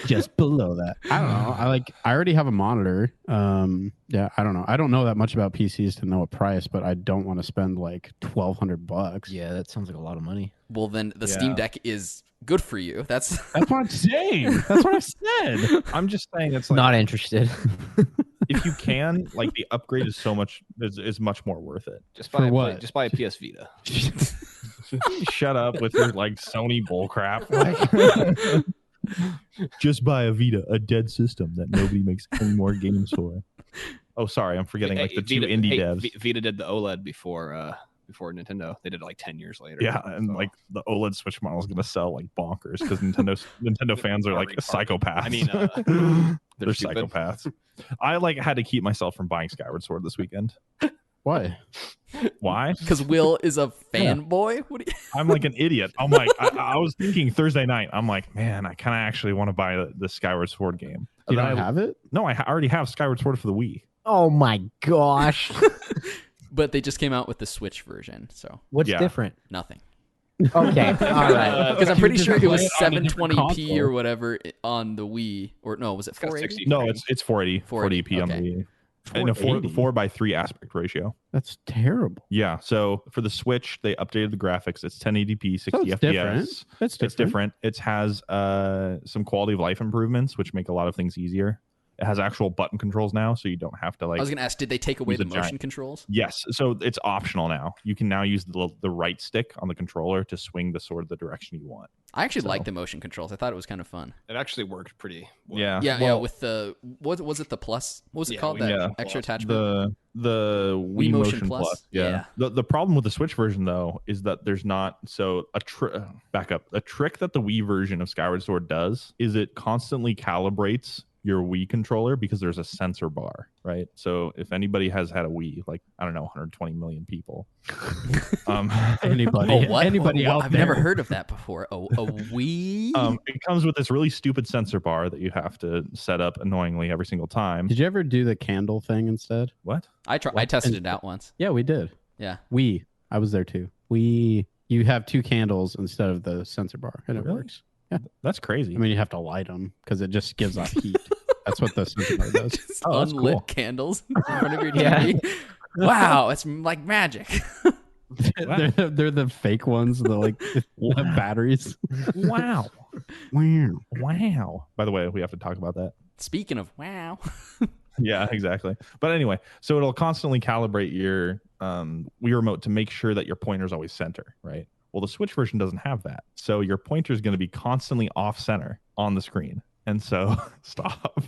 Just below that. I don't know. I already have a monitor. Yeah, I don't know. I don't know that much about PCs to know a price, but I don't want to spend like $1,200. Yeah, that sounds like a lot of money. Well, then the Steam Deck is good for you. That's That's what I'm saying. That's what I said. I'm just saying it's like, Not interested. if you can, like the upgrade is is much more worth it. Just For buy what? just buy a PS Vita. Shut up with your like Sony bull crap. Just buy a Vita, a dead system that nobody makes any more games for. Oh, sorry, I'm forgetting like the two indie devs. Vita did the OLED before Nintendo. They did it like 10 years later. Yeah, and So, like the OLED Switch model is going to sell like bonkers because Nintendo fans are like Retarded. psychopaths. I mean, They're stupid. psychopaths. I had to keep myself from buying Skyward Sword this weekend. Why? Why? Because Will is a fanboy. What do you? I'm like an idiot. I'm like, I was thinking Thursday night. I'm like, man, I kind of actually want to buy the Skyward Sword game. You And don't have it? No, I already have Skyward Sword for the Wii. Oh my gosh. But they just came out with the Switch version, so What's Yeah. different? nothing. Okay. All right. Because I'm pretty just sure it play was it on a different 720p console. or whatever on the Wii, or no, was it got 480? 60. No, it's 480, 480, 480p on the okay. Wii. And a 480? 4:3 aspect ratio. That's terrible. Yeah. So for the Switch, they updated the graphics. It's 1080p, 60 So it's FPS. different. That's different. It's different. It has some quality of life improvements, which make a lot of things easier. It has actual button controls now, so you don't have to I was gonna ask, did they take away use the a motion giant- controls? Yes, so it's optional now. You can now use the right stick on the controller to swing the sword the direction you want. I actually So- like the motion controls. I thought it was kind of fun. It actually worked pretty well. Yeah, Yeah, yeah. Well, With the was it the plus? What was it Yeah, called? Wii That Motion extra Plus. attachment. the Wii Motion Motion Plus? Plus. Yeah. The problem with the Switch version though is that there's not back up. A trick that the Wii version of Skyward Sword does is it constantly calibrates your Wii controller because there's a sensor bar, right? So if anybody has had a Wii, like I don't know, 120 million people, Anybody? Oh, what? Anybody What? out I've there? never heard of that before. A Wii. it comes with this really stupid sensor bar that you have to set up annoyingly every single time. Did you ever do the candle thing instead? What? I tested it out once. Yeah, we did. Yeah. I was there too. You have two candles instead of the sensor bar, and it Really? works. That's crazy. I mean, you have to light them because it just gives off heat. That's what the sensor bar does. Just Oh, that's unlit cool. candles in front of your Yeah. TV. Wow, it's like magic. they're the fake ones, the batteries. Wow. Wow. Wow. By the way, we have to talk about that. Speaking of wow, Yeah, exactly. But anyway, so it'll constantly calibrate your Wii remote to make sure that your pointer's always center, right? Well, the Switch version doesn't have that. So your pointer is going to be constantly off center on the screen. And so stop.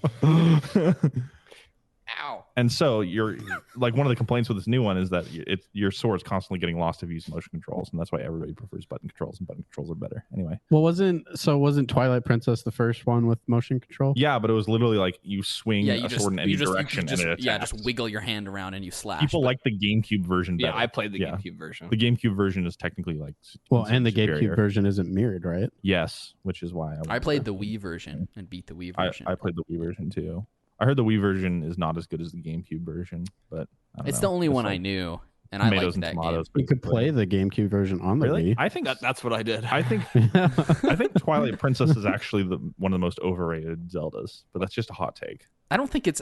Ow. And so you're like one of the complaints with this new one is that your sword's constantly getting lost if you use motion controls, and that's why everybody prefers button controls, and button controls are better. Anyway, Well, wasn't Twilight Princess the first one with motion control? yeah, but it was literally like you swing yeah, a sword in any direction and it attacks. just wiggle your hand around and you slash. People but- like the GameCube version better. Yeah, I played the Yeah. GameCube version. The GameCube version is technically like Well, and the superior. GameCube version isn't mirrored, right? Yes, which is why I played the Wii version and beat the Wii version. I played the Wii version too. I heard the Wii version is not as good as the GameCube version, but I don't It's know. the only It's one I like knew, and I tomatoes liked that and game. tomatoes. You could play the GameCube version on the Really? Wii. I think That's what I did. I think I think Twilight Princess is actually one of the most overrated Zeldas, but that's just a hot take. I don't think it's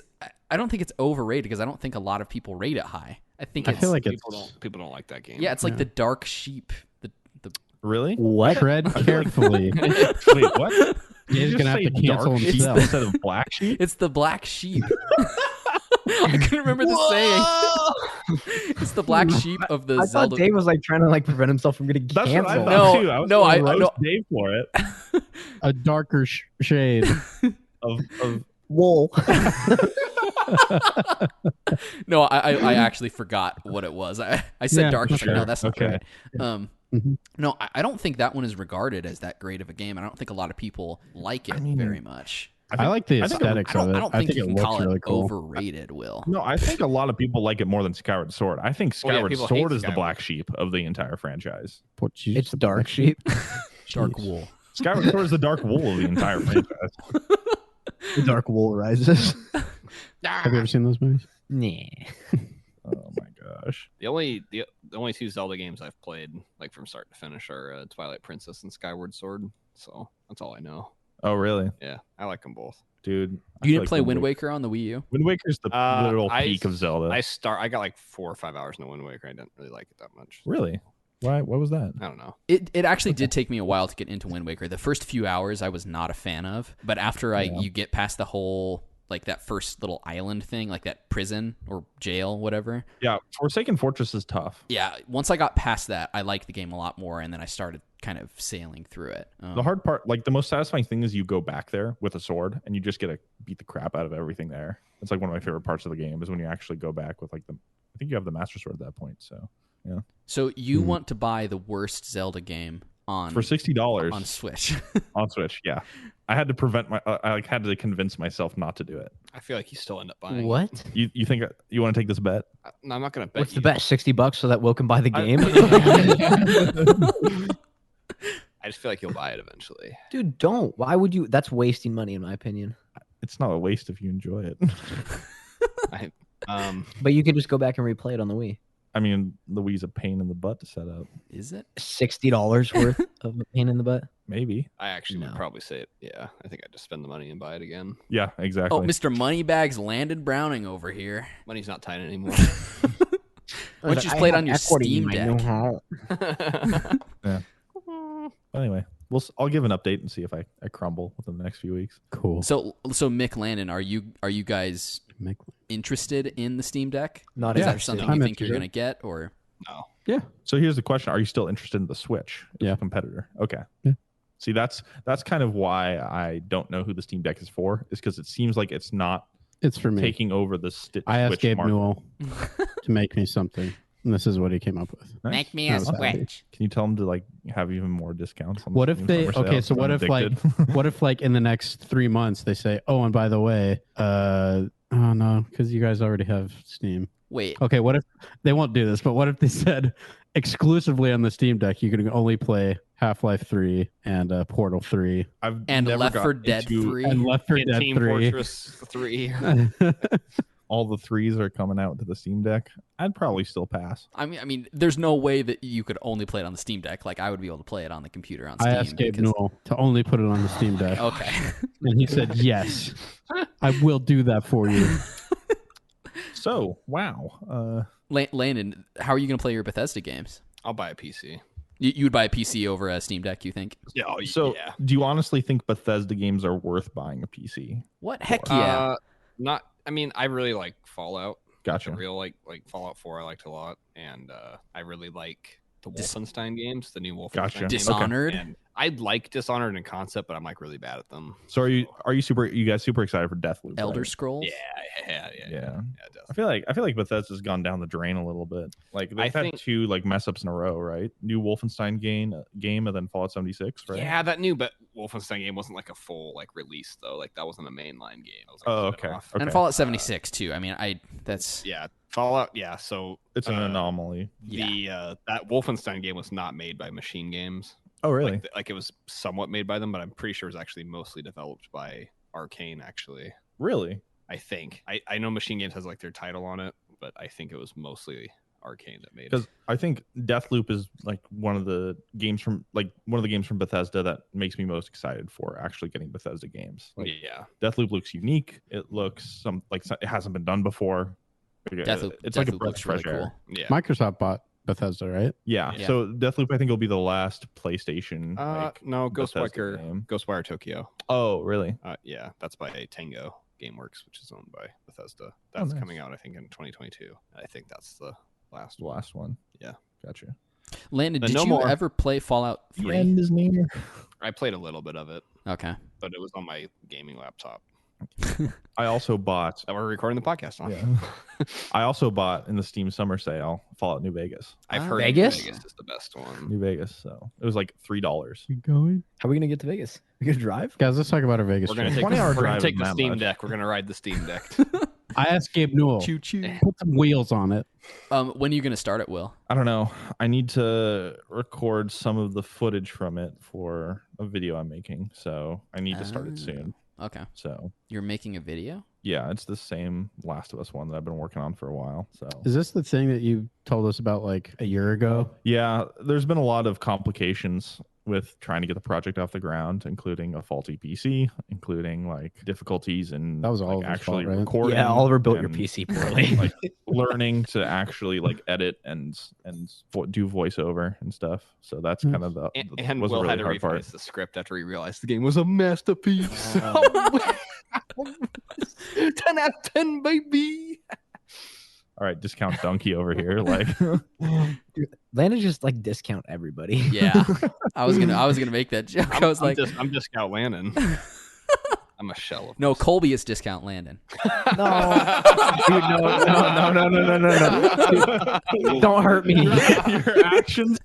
overrated because I don't think a lot of people rate it high. I think I it's feel like it's people don't like that game. yeah, it's like the dark sheep. The Really? What? tread carefully. Wait, what? Did He's you gonna just have to say cancel dark sheep himself. instead of black sheep? it's the black sheep. I couldn't remember the saying. It's the black sheep of the I thought Zelda. Dave was like trying to like prevent himself from getting That's what I canceled. thought No, too. I was no, gonna I roast no. Dave for it. A darker shade. Of Wool. No, I actually forgot what it was. I said Yeah, dark sheep. sure. No, that's not Okay. right. Mhm. No, I don't think that one is regarded as that great of a game. I don't think a lot of people like it very much. I like the I think- aesthetics I of it. don't think you it can looks call really it cool. overrated, Will. No, I think a lot of people like it more than Skyward Sword. I think Oh, yeah, Skyward people hate Sword is the Skyward. black sheep of the entire franchise. What, you It's just- dark sheep. Dark Jeez. wool. Skyward Sword is the dark wool of the entire franchise. The dark wool rises. Have you ever seen those movies? Nah. Oh my gosh. The only two Zelda games I've played, like from start to finish, are Twilight Princess and Skyward Sword. So that's all I know. Oh really? Yeah, I like them both. Dude. I You feel didn't play like Wind Waker on the Wii U? Wind Waker's the literal I- peak of Zelda. I got like 4 or 5 hours in the Wind Waker. I didn't really like it that much. Really? Why? What was that? I don't know. It actually did take me a while to get into Wind Waker. The first few hours I was not a fan of, but after you get past the whole like that first little island thing, like that prison or jail, whatever. Yeah, Forsaken Fortress is tough. Yeah, once I got past that, I liked the game a lot more, and then I started kind of sailing through it. The hard part, like the most satisfying thing is you go back there with a sword and you just get to beat the crap out of everything there. It's like one of my favorite parts of the game is when you actually go back with like I think you have the Master Sword at that point. So yeah. So you want to buy the worst Zelda game on For $60 on Switch. on Switch. Yeah, I had to prevent my. I had to convince myself not to do it. I feel like you still end up buying. What? You think you want to take this bet? No, I'm not gonna bet. What's you. the bet? $60 so that Will can buy the game? I just feel like you'll buy it eventually. Dude, don't. Why would you? That's wasting money, in my opinion. It's not a waste if you enjoy it. But you can just go back and replay it on the Wii. I mean, the Wii's a pain in the butt to set up. Is it? $60 worth of a pain in the butt. Maybe. I actually would No. probably say it. Yeah, I think I'd just spend the money and buy it again. Yeah, exactly. Oh, Mr. Moneybags Landon Browning over here. Money's not tight anymore. Why don't you just play it on your Steam Deck? Anyway, I'll give an update and see if I crumble within the next few weeks. Cool. So Mick, Landon, are you guys interested in the Steam Deck? Not Is that interested. something I'm you think you're interested. gonna get, or No. Yeah. So here's the question: are you still interested in the Switch as Yeah. a competitor? Okay. Yeah. See, that's kind of why I don't know who the Steam Deck is for. Is because it seems like it's not It's for me. taking over the I asked Switch Gabe market. Newell to make me something, and this is what he came up with. Nice. Make me I a was happy. Switch. Can you tell them to like have even more discounts? On What the if Steam they? summer Okay, sale? so what I'm if like addicted. what if like in the next 3 months they say, oh, and by the way, oh no, because you guys already have Steam. wait? Okay, what if they won't do this? But what if they said exclusively on the Steam Deck you can only play Half-Life 3 and Portal 3 I've And never Left 4 gotten Dead into 3. and Left 4 And Dead Team 3? Fortress 3. all the threes are coming out to the Steam Deck. I'd probably still pass. I mean, there's no way that you could only play it on the Steam Deck. Like I would be able to play it on the computer on Steam. I asked Gabe because- Newell to only put it on the Steam Deck, Okay. and he said yes, I will do that for you. So wow. Landon, how are you going to play your Bethesda games? I'll buy a PC. You would buy a PC over a Steam Deck, you think? Yeah. So yeah. do you honestly think Bethesda games are worth buying a PC? What? Heck yeah. Not. I mean, I really like Fallout. Gotcha. I really like Fallout 4. I liked a lot, and I really like the Wolfenstein games, the new Wolfenstein Gotcha. games. Dishonored? And I like Dishonored in concept, but I'm like really bad at them. So are you guys super excited for Deathloop? Elder right? Scrolls? Yeah. Definitely. I feel like Bethesda's gone down the drain a little bit. Like they've I had think- two like mess ups in a row, right? New Wolfenstein game and then Fallout 76, right? Yeah, that new Wolfenstein game wasn't like a full like release though. Like that wasn't a mainline game. It was, like, Oh, a okay. spin-off. And Fallout 76 too. I mean, that's Yeah, Fallout. Yeah, so It's an anomaly. the that Wolfenstein game was not made by Machine Games. Oh, really? Like it was somewhat made by them, but I'm pretty sure it was actually mostly developed by Arcane. Actually, Really? I think I know Machine Games has like their title on it, but I think it was mostly Arcane that made it. Because I think Deathloop is like one of the games from Bethesda that makes me most excited for actually getting Bethesda games. Like Yeah, Deathloop looks unique. It looks it hasn't been done before. Deathloop. It's like a Deathloop breath looks of really fresh air. cool. yeah. Microsoft bought Bethesda, right? Yeah. Yeah. So Deathloop, I think, will be the last PlayStation. No, Bethesda Ghostwire, game. Ghostwire Tokyo. Oh, really? Yeah, that's by Tango GameWorks, which is owned by Bethesda. That's nice. coming out, I think, in 2022. I think that's the last The one. last one. Yeah. Gotcha. Landon, But did no you more. ever play Fallout 3? is near. I played a little bit of it, Okay. but it was on my gaming laptop I also bought. that we're recording the podcast on. Yeah. I also bought in the Steam Summer Sale Fallout New Vegas. I've Ah. heard Vegas? Vegas is the best one. New Vegas. So it was like $3. You going? How are we gonna get to Vegas? We gonna drive? Guys, let's talk about our Vegas We're gonna trip. take, 20-hour we're gonna drive take isn't the that Steam much. Deck. We're gonna ride the Steam Deck. I asked Gabe Newell, Choo choo. put some wheels on it. When are you going to start it, Will? I don't know. I need to record some of the footage from it for a video I'm making. So I need to start it soon. Okay. So You're making a video? yeah, it's the same Last of Us one that I've been working on for a while. So Is this the thing that you told us about like a year ago? yeah, there's been a lot of complications with trying to get the project off the ground, including a faulty PC, including like difficulties in That was all like, of his actually fault, right? recording. Yeah, Oliver built your and, PC poorly. like learning to actually like edit and do voiceover and stuff. So that's kind of the And was a Will really had to hard part. revise the script after he realized the game was a masterpiece. 10 out of 10, baby. All right, discount donkey over here. Like Landon just like discount everybody. Yeah. I was gonna make that joke. I was like, I'm discount Landon. I'm a shell of No, myself. Colby is discount Landon. No, dude, no. Don't hurt me, Your actions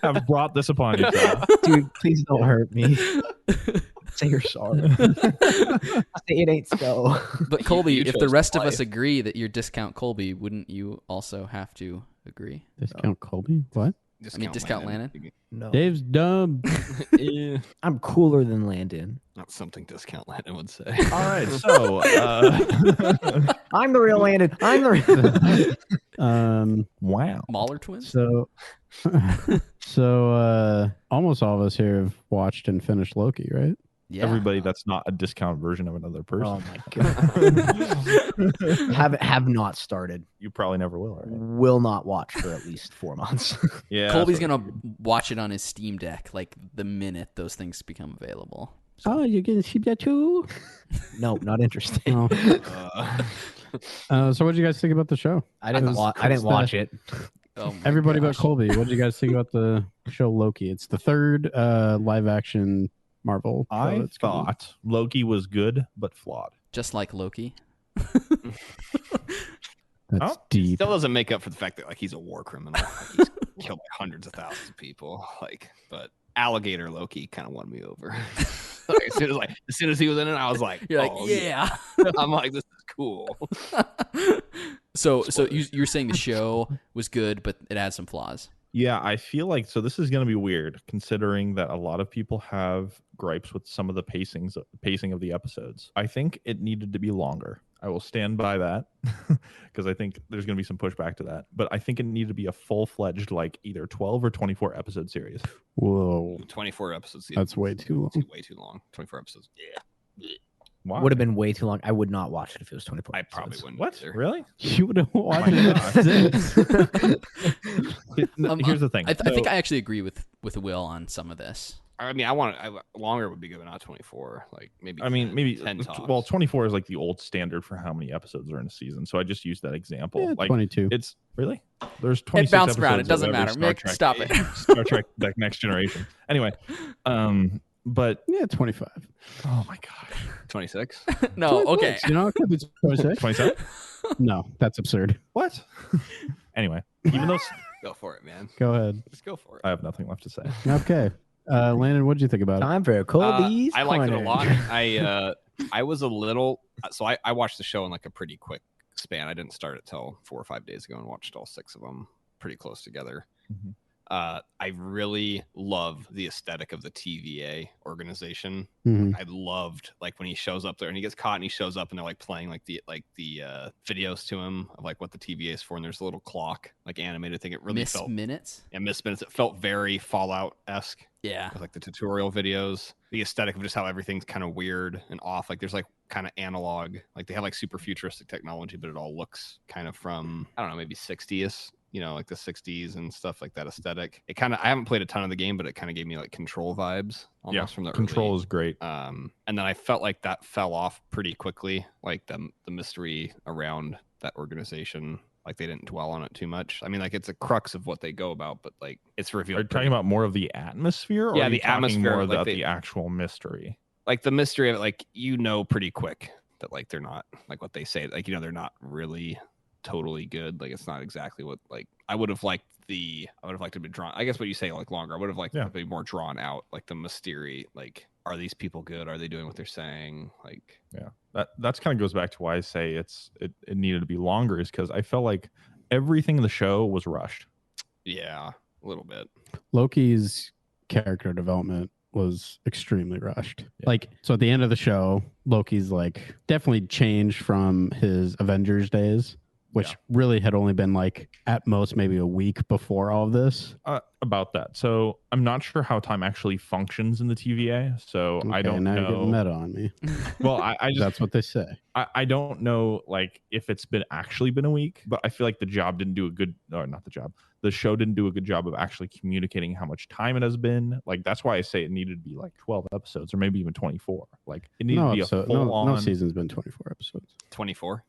have brought this upon you, John. dude. Please don't hurt me. Say you're sorry. Say it ain't so. But Colby, You if the chose rest of life. us agree that you're discount Colby, wouldn't you also have to agree? Discount Colby? What? Discount Landon? No, Dave's dumb. Yeah, I'm cooler than Landon. not something discount Landon would say. All right, so I'm the real Landon. I'm the real. wow. Mauler twins? So, almost all of us here have watched and finished Loki, right? Yeah. Everybody that's not a discount version of another person. Oh my god. have not started. You probably never will, right? Will not watch for at least 4 months. Yeah. Colby's going to watch it on his Steam Deck like the minute those things become available. Oh, you're getting sheep that too? No, not interested. Oh. So what did you guys think about the show? I didn't watch it. Oh my Everybody gosh. but Colby. What did you guys think about the show Loki? It's the third live action Marvel show I that's coming. thought Loki was good but flawed. Just like Loki. That's Oh, deep. Still doesn't make up for the fact that like he's a war criminal. Like, he's killed like, hundreds of thousands of people. Like, but alligator Loki kind of won me over. Like, as soon as he was in it, I was like, You're like, oh, yeah. I'm like, this is cool. So you're saying the show was good, but it had some flaws. Yeah, I feel like so this is going to be weird considering that a lot of people have gripes with some of the pacing of the episodes. I think it needed to be longer. I will stand by that because I think there's going to be some pushback to that. But I think it needed to be a full-fledged like either 12 or 24 episode series. Whoa. 24 episodes. That's way too long. Way too long. 24 episodes. Yeah. Why? Would have been way too long. I would not watch it if it was 24. I probably episodes. wouldn't. What? Either. Really? You would have watched my it. God. Here's the thing. I think I actually agree with Will on some of this. I mean, longer would be good, but not 24. Like maybe. I mean, 10, maybe 10 tops. well, 24 is like the old standard for how many episodes are in a season. So I just used that example. Yeah, like 22. It's really there's 26 It bounced around. It episodes of doesn't matter. every Star Mick, Trek- stop it. Star Trek the Next Generation. Anyway, but Yeah, 25. oh my god, 26. No, okay. 26, you know, it could be 26. 27. No, that's absurd. What? Anyway, even though Go for it, man. Go ahead. Just go for it. I have nothing left to say. Okay. Landon, what did you think about it? Time for Colby's I liked it a Corner. lot. I was a little so I watched the show in like a pretty quick span. I didn't start it till 4 or 5 days ago and watched all 6 of them pretty close together. Mhm. I really love the aesthetic of the TVA organization. Mhm. I loved like when he shows up there and he gets caught and he shows up and they're like playing like the videos to him of like what the TVA is for, and there's a little clock like animated thing. It really Miss felt minutes. Miss Minutes. It felt very Fallout-esque. Yeah. With like the tutorial videos, the aesthetic of just how everything's kind of weird and off. Like there's like kind of analog, like they have like super futuristic technology, but it all looks kind of from, I don't know, maybe 60s, you know, like the 60s and stuff like that aesthetic. It kind of, I haven't played a ton of the game, but it kind of gave me like Control vibes almost from the Control early, is great. and then I felt like that fell off pretty quickly, like the mystery around that organization. Like they didn't dwell on it too much. I mean, like it's a crux of what they go about, but like it's revealed. Are you talking about more of the atmosphere? Or Yeah, are you the talking atmosphere, more like about they- the actual mystery. like the mystery of it, like you know pretty quick that like they're not like what they say. Like, you know, they're not really totally good. Like it's not exactly what like I would have liked to be drawn. I guess what you say like longer. I would have liked it to be more drawn out. Like the mystery. Like, are these people good? Are they doing what they're saying? Like, Yeah, that's kind of goes back to why I say it needed to be longer, is because I felt like everything in the show was rushed. yeah, a little bit. Loki's character development was extremely rushed. Yeah. Like, so at the end of the show, Loki's like definitely changed from his Avengers days, which really had only been like at most maybe a week before all of this. About that, so I'm not sure how time actually functions in the TVA. So I don't now know. you're getting meta on me. Well, I just That's what they say. I don't know like if it's been a week, but I feel like the show didn't do a good job of actually communicating how much time it has been. Like that's why I say it needed to be like 12 episodes or maybe even 24. Like it needed to be a full on. No season's been 24 episodes. 24.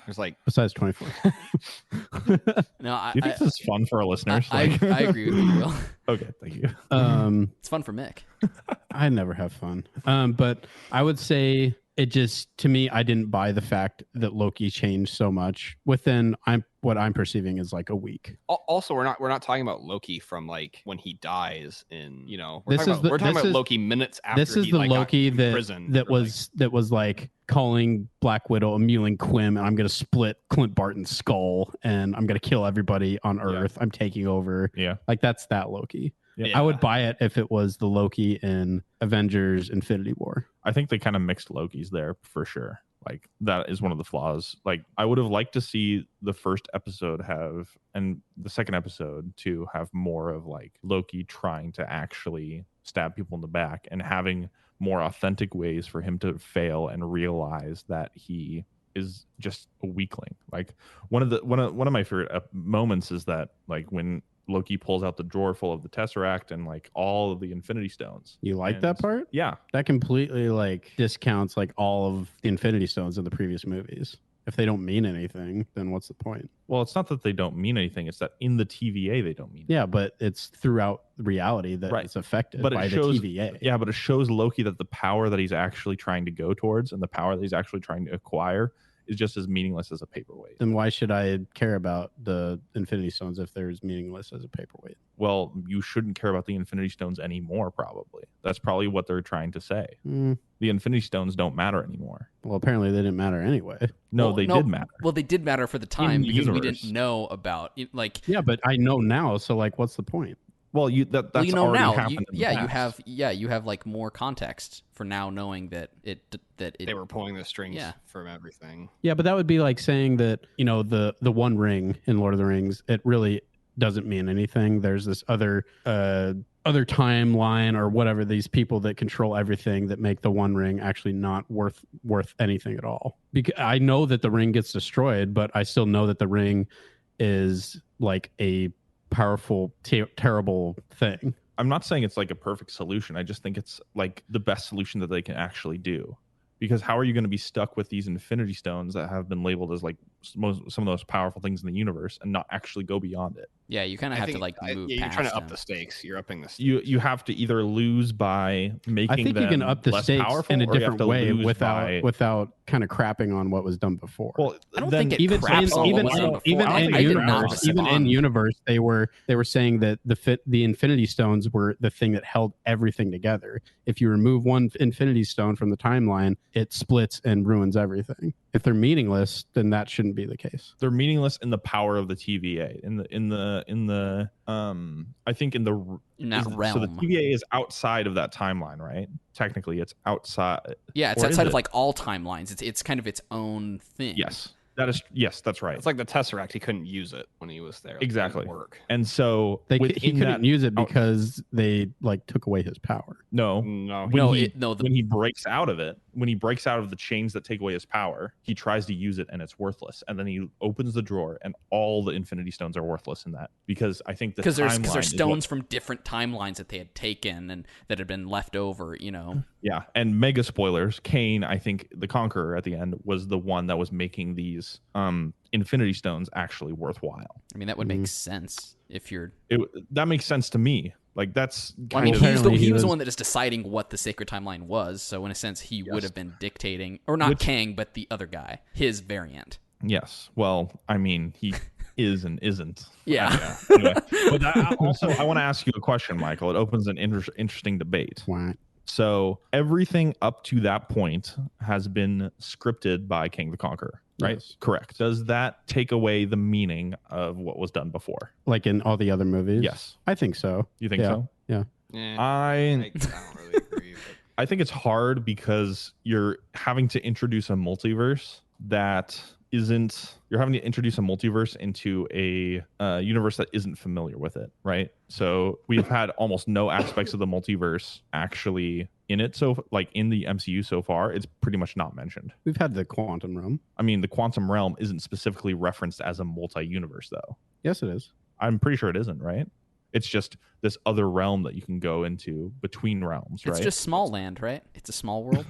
There's like Besides 24. No, I, Do you think this is fun for our listeners? I agree with you, Will. Okay, thank you. It's fun for Mick. I never have fun. But I would say it just, to me, I didn't buy the fact that Loki changed so much within what I'm perceiving is like a week. also we're not talking about Loki from like when he dies in, you know, We're talking about Loki minutes after this is he the like, got Loki imprisoned that or, was like calling Black Widow a mewling Quim, and I'm gonna split Clint Barton's skull, and I'm gonna kill everybody on Earth. I'm taking over. Yeah. Like that's that Loki. Yeah. I would buy it if it was the Loki in Avengers Infinity War. I think they kind of mixed Lokis there for sure. Like that is one of the flaws. Like I would have liked to see the first episode have, and the second episode to have more of like Loki trying to actually stab people in the back and having more authentic ways for him to fail and realize that he is just a weakling. Like one of my favorite moments is that like when Loki pulls out the drawer full of the Tesseract and like all of the Infinity Stones. You like that part? Yeah. That completely like discounts like all of the Infinity Stones in the previous movies. If they don't mean anything, then what's the point? Well, it's not that they don't mean anything. It's that in the TVA they don't mean anything. Yeah, but it's throughout reality that Right. it's affected But by it shows, the TVA. Yeah, but it shows Loki that the power that he's actually trying to go towards and the power that he's actually trying to acquire is just as meaningless as a paperweight. Then why should I care about the Infinity Stones if they're as meaningless as a paperweight? Well, you shouldn't care about the Infinity Stones anymore, probably. That's probably what they're trying to say. The Infinity Stones don't matter anymore. Well, apparently they didn't matter anyway. No, they did matter. Well, they did matter for the time the because we universe. didn't know about it. Like, Yeah, but I know now, so like, what's the point? Well, that's well, you know already now. happened. in the past. You have like more context for now knowing that they were pulling the strings Yeah. from everything. Yeah, but that would be like saying that, you know, the One Ring in Lord of the Rings, it really doesn't mean anything. There's this other timeline or whatever, these people that control everything that make the One Ring actually not worth anything at all. Because I know that the ring gets destroyed, but I still know that the ring is like a powerful, terrible thing. I'm not saying it's like a perfect solution. I just think it's like the best solution that they can actually do. Because how are you going to be stuck with these Infinity Stones that have been labeled as like some of the most powerful things in the universe and not actually go beyond it? Yeah, you kind of have to like move you're past trying to up them. the stakes. You're upping the stakes. You have to either lose by making I think them you can up the less stakes powerful, in a or you have different to way lose without kind of crapping on what was done before. Well, I don't then think it even craps on what was done before. even I in did universe, not even in respond. universe, they were saying that the Infinity Stones were the thing that held everything together. If you remove one Infinity Stone from the timeline, it splits and ruins everything. If they're meaningless, then that shouldn't be the case. they're meaningless in the power of the TVA. I think in the In that so the realm. TVA is outside of that timeline, right? Technically, it's outside. Yeah, it's Or is outside of it? like all timelines. It's kind of its own thing. Yes, that's right. It's like the Tesseract. He couldn't use it when he was there. It Exactly. didn't work. And so He within couldn't that- use it because they like took away his power. no. No, When he breaks out of it, when he breaks out of the chains that take away his power, he tries to use it and it's worthless. And then he opens the drawer and all the Infinity Stones are worthless in that. Because I think Because there's timeline is stones what- from different timelines that they had taken and that had been left over, you know. Yeah, and mega spoilers. Kane, I think the Conqueror at the end was the one that was making these Infinity Stones actually worthwhile. I mean, that would make sense if you're. That makes sense to me. Like that's Well, I mean, kind he of was, the, apparently he he was the was- one that is deciding what the sacred timeline was. So in a sense, he would Yes. have been dictating, or not Which- Kang, but the other guy, his variant. yes. Well, I mean, he is and isn't. Yeah. Anyway. But I want to ask you a question, Michael. It opens an interesting debate. Why? So everything up to that point has been scripted by King the Conqueror, right? Yes. Correct. Does that take away the meaning of what was done before? Like in all the other movies? Yes. I think so. You think Yeah. so? Yeah. I don't really agree. I think it's hard because you're having to introduce a multiverse that isn't. You're having to introduce a multiverse into a universe that isn't familiar with it, right? So we've had almost no aspects of the multiverse actually in it. So, like in the MCU so far, it's pretty much not mentioned. We've had the quantum realm. I mean, the quantum realm isn't specifically referenced as a multi-universe, though. Yes, it is. I'm pretty sure it isn't, right? It's just this other realm that you can go into between realms, right? It's just small land, right? It's a small world.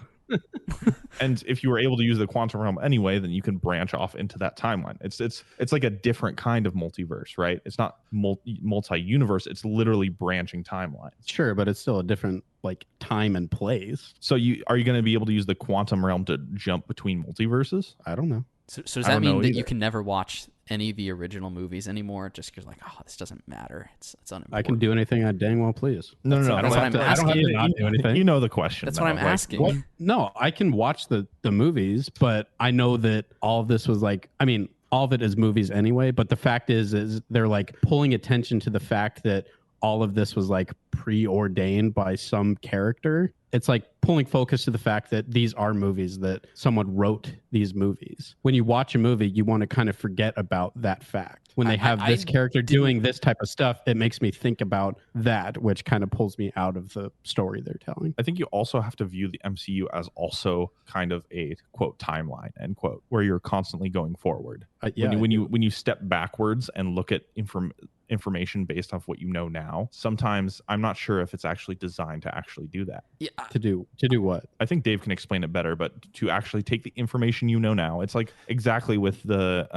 And if you were able to use the quantum realm anyway, then you can branch off into that timeline. It's like a different kind of multiverse, right? It's not multi-universe. It's literally branching timelines. Sure, but it's still a different like time and place. So are you going to be able to use the quantum realm to jump between multiverses? I don't know. So does that mean that you can never watch any of the original movies anymore just because like, oh, this doesn't matter. It's unimportant. I can do anything I dang well please. No. That's what I'm asking. Not do anything. You know the question. That's though. what I'm Like, asking. What? No, I can watch the movies, but I know that all of this was like, I mean, all of it is movies anyway. But the fact is they're like pulling attention to the fact that all of this was like preordained by some character. It's like pulling focus to the fact that these are movies, that someone wrote these movies. When you watch a movie, you want to kind of forget about that fact. When they have this character doing this type of stuff, it makes me think about that, which kind of pulls me out of the story they're telling. I think you also have to view the MCU as also kind of a quote timeline end quote, where you're constantly going forward. When you step backwards and look at information based off what you know now, sometimes I'm not sure if it's actually designed to actually do that. Yeah. To do what? I think Dave can explain it better, but to actually take the information you know now, it's like exactly with the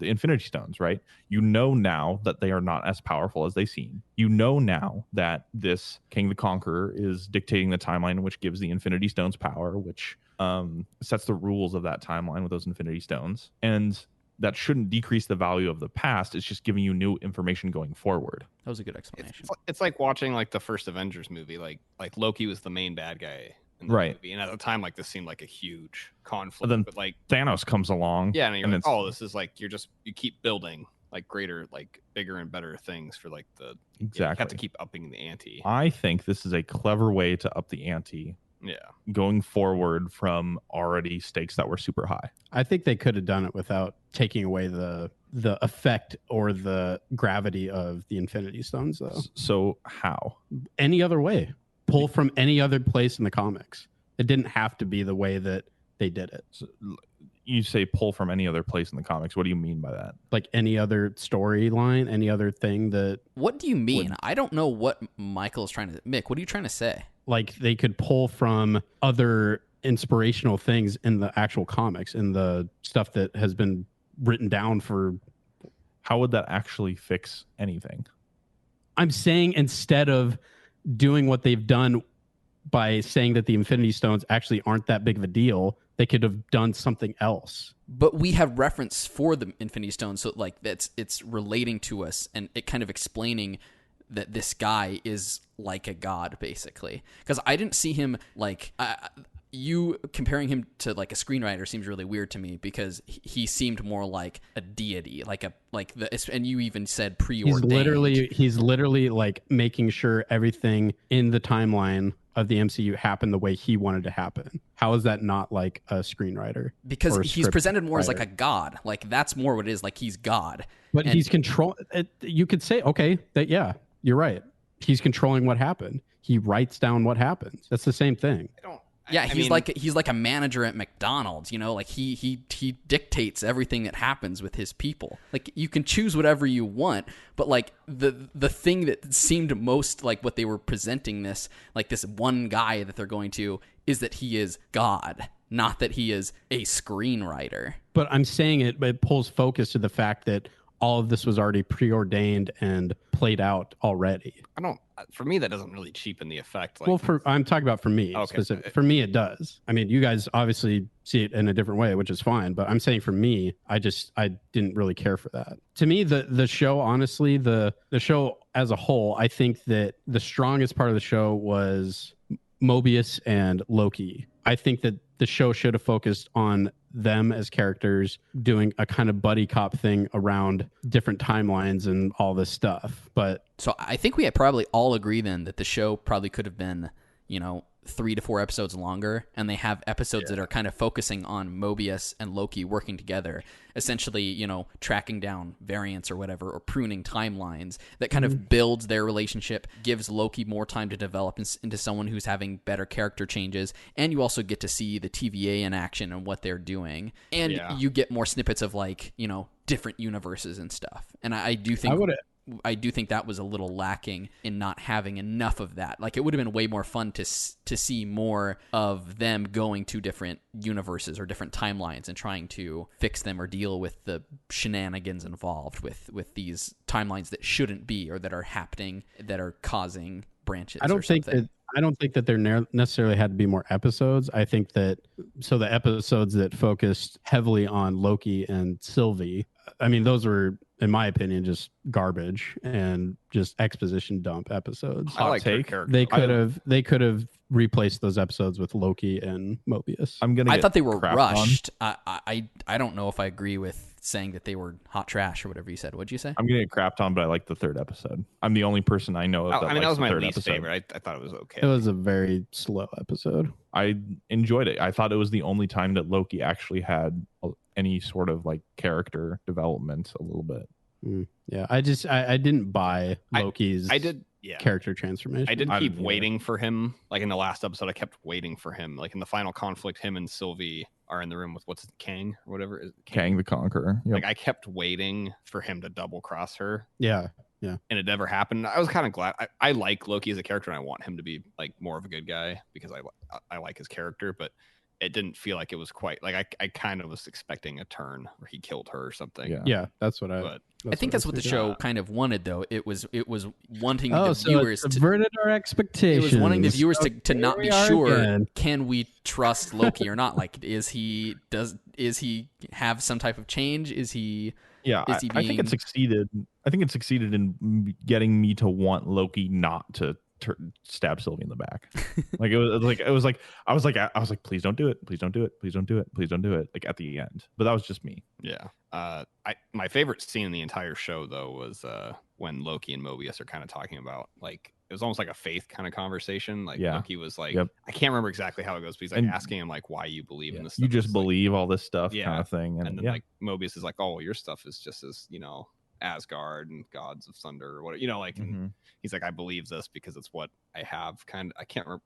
Infinity Stones, right? You know now that they are not as powerful as they seem. You know now that this King the Conqueror is dictating the timeline, which gives the Infinity Stones power, which sets the rules of that timeline with those Infinity Stones. And that shouldn't decrease the value of the past. It's just giving you new information going forward. That was a good explanation. It's like watching like the first Avengers movie. Like Loki was the main bad guy in the movie, and at the time, like this seemed like a huge conflict. Then but like Thanos comes along. Yeah, and you're like, oh, this is like you keep building like greater, like bigger and better things for like the exactly. You have to keep upping the ante. I think this is a clever way to up the ante. Yeah, going forward from already stakes that were super high. I think they could have done it without taking away the effect or the gravity of the Infinity Stones, though. So how? Any other way? Pull from any other place in the comics. It didn't have to be the way that they did it. So, you say pull from any other place in the comics. What do you mean by that? Like any other storyline, any other thing that... What do you mean? I don't know what Michael's trying to... Mick, what are you trying to say? Like they could pull from other inspirational things in the actual comics, in the stuff that has been written down for... How would that actually fix anything? I'm saying instead of doing what they've done by saying that the Infinity Stones actually aren't that big of a deal, they could have done something else. But we have reference for the Infinity Stones, so like it's relating to us and it kind of explaining that this guy is like a god, basically. Because I didn't see him like... you comparing him to like a screenwriter seems really weird to me because he seemed more like a deity, and you even said preordained. He's literally like making sure everything in the timeline of the MCU happened the way he wanted to happen. How is that not like a screenwriter? Because he's presented more as like a god. Like that's more what it is. Like he's God. But he's you could say, okay, that yeah, you're right. He's controlling what happened. He writes down what happens. That's the same thing. Yeah, he's like a manager at McDonald's, you know, like he dictates everything that happens with his people. Like you can choose whatever you want, but like the thing that seemed most like what they were presenting this one guy that they're going to is that he is God, not that he is a screenwriter. But I'm saying it pulls focus to the fact that all of this was already preordained and played out already. For me, that doesn't really cheapen the effect. Well, I'm talking about for me. Okay. For me, it does. I mean, you guys obviously see it in a different way, which is fine. But I'm saying for me, I didn't really care for that. To me, the show, honestly, the show as a whole, I think that the strongest part of the show was Mobius and Loki. I think that the show should have focused on them as characters doing a kind of buddy cop thing around different timelines and all this stuff. But so I think we probably all agree then that the show probably could have been, 3 to 4 episodes longer, and they have episodes that are kind of focusing on Mobius and Loki working together, essentially, tracking down variants or whatever, or pruning timelines that kind of builds their relationship, gives Loki more time to develop into someone who's having better character changes, and you also get to see the TVA in action and what they're doing, and you get more snippets of different universes and stuff. And I do think I do think that was a little lacking in not having enough of that. Like, it would have been way more fun to see more of them going to different universes or different timelines and trying to fix them or deal with the shenanigans involved with these timelines that shouldn't be or that are happening, that are causing branches. I don't think that there necessarily had to be more episodes. I think that the episodes that focused heavily on Loki and Sylvie, I mean, those were, in my opinion, just garbage and just exposition dump episodes. I like her character. They could have replaced those episodes with Loki and Mobius. I thought they were rushed. I don't know if I agree with saying that they were hot trash or whatever you said. What'd you say? I'm gonna get crapped on, but I like the third episode. I'm the only person I know of. That was my least favorite. I thought it was okay. It was a very slow episode. I enjoyed it. I thought it was the only time that Loki actually had any sort of like character development a little bit. Yeah, I didn't buy Loki's character transformation. I did keep waiting for him. Like in the last episode, I kept waiting for him. Like in the final conflict, him and Sylvie are in the room with Kang or whatever. Kang the Conqueror. Yep. Like I kept waiting for him to double cross her. Yeah. And it never happened. I was kind of glad. I like Loki as a character, and I want him to be like more of a good guy because I like his character, but it didn't feel like it was quite like I kind of was expecting a turn where he killed her or something. Yeah, that's what I think that's what the show kind of wanted, though. It was wanting the so viewers it subverted our expectations. It was wanting the viewers to not be sure. Again. Can we trust Loki or not? Like, is he have some type of change? Is he? Yeah, I think it succeeded. I think it succeeded in getting me to want Loki not to stab Sylvie in the back. Like I was like, please don't do it, please don't do it, please don't do it, please don't do it. Like at the end, but that was just me. Yeah. My favorite scene in the entire show though was when Loki and Mobius are kind of talking about like it was almost like a faith kind of conversation. Like Loki was like, I can't remember exactly how it goes, but he's like asking him like why you believe in this stuff. You just believe like, all this stuff kind of thing. And then like Mobius is like, oh, well, your stuff is just as, Asgard and gods of thunder or what, like, and he's like, I believe this because it's what I have. Kind of, I can't remember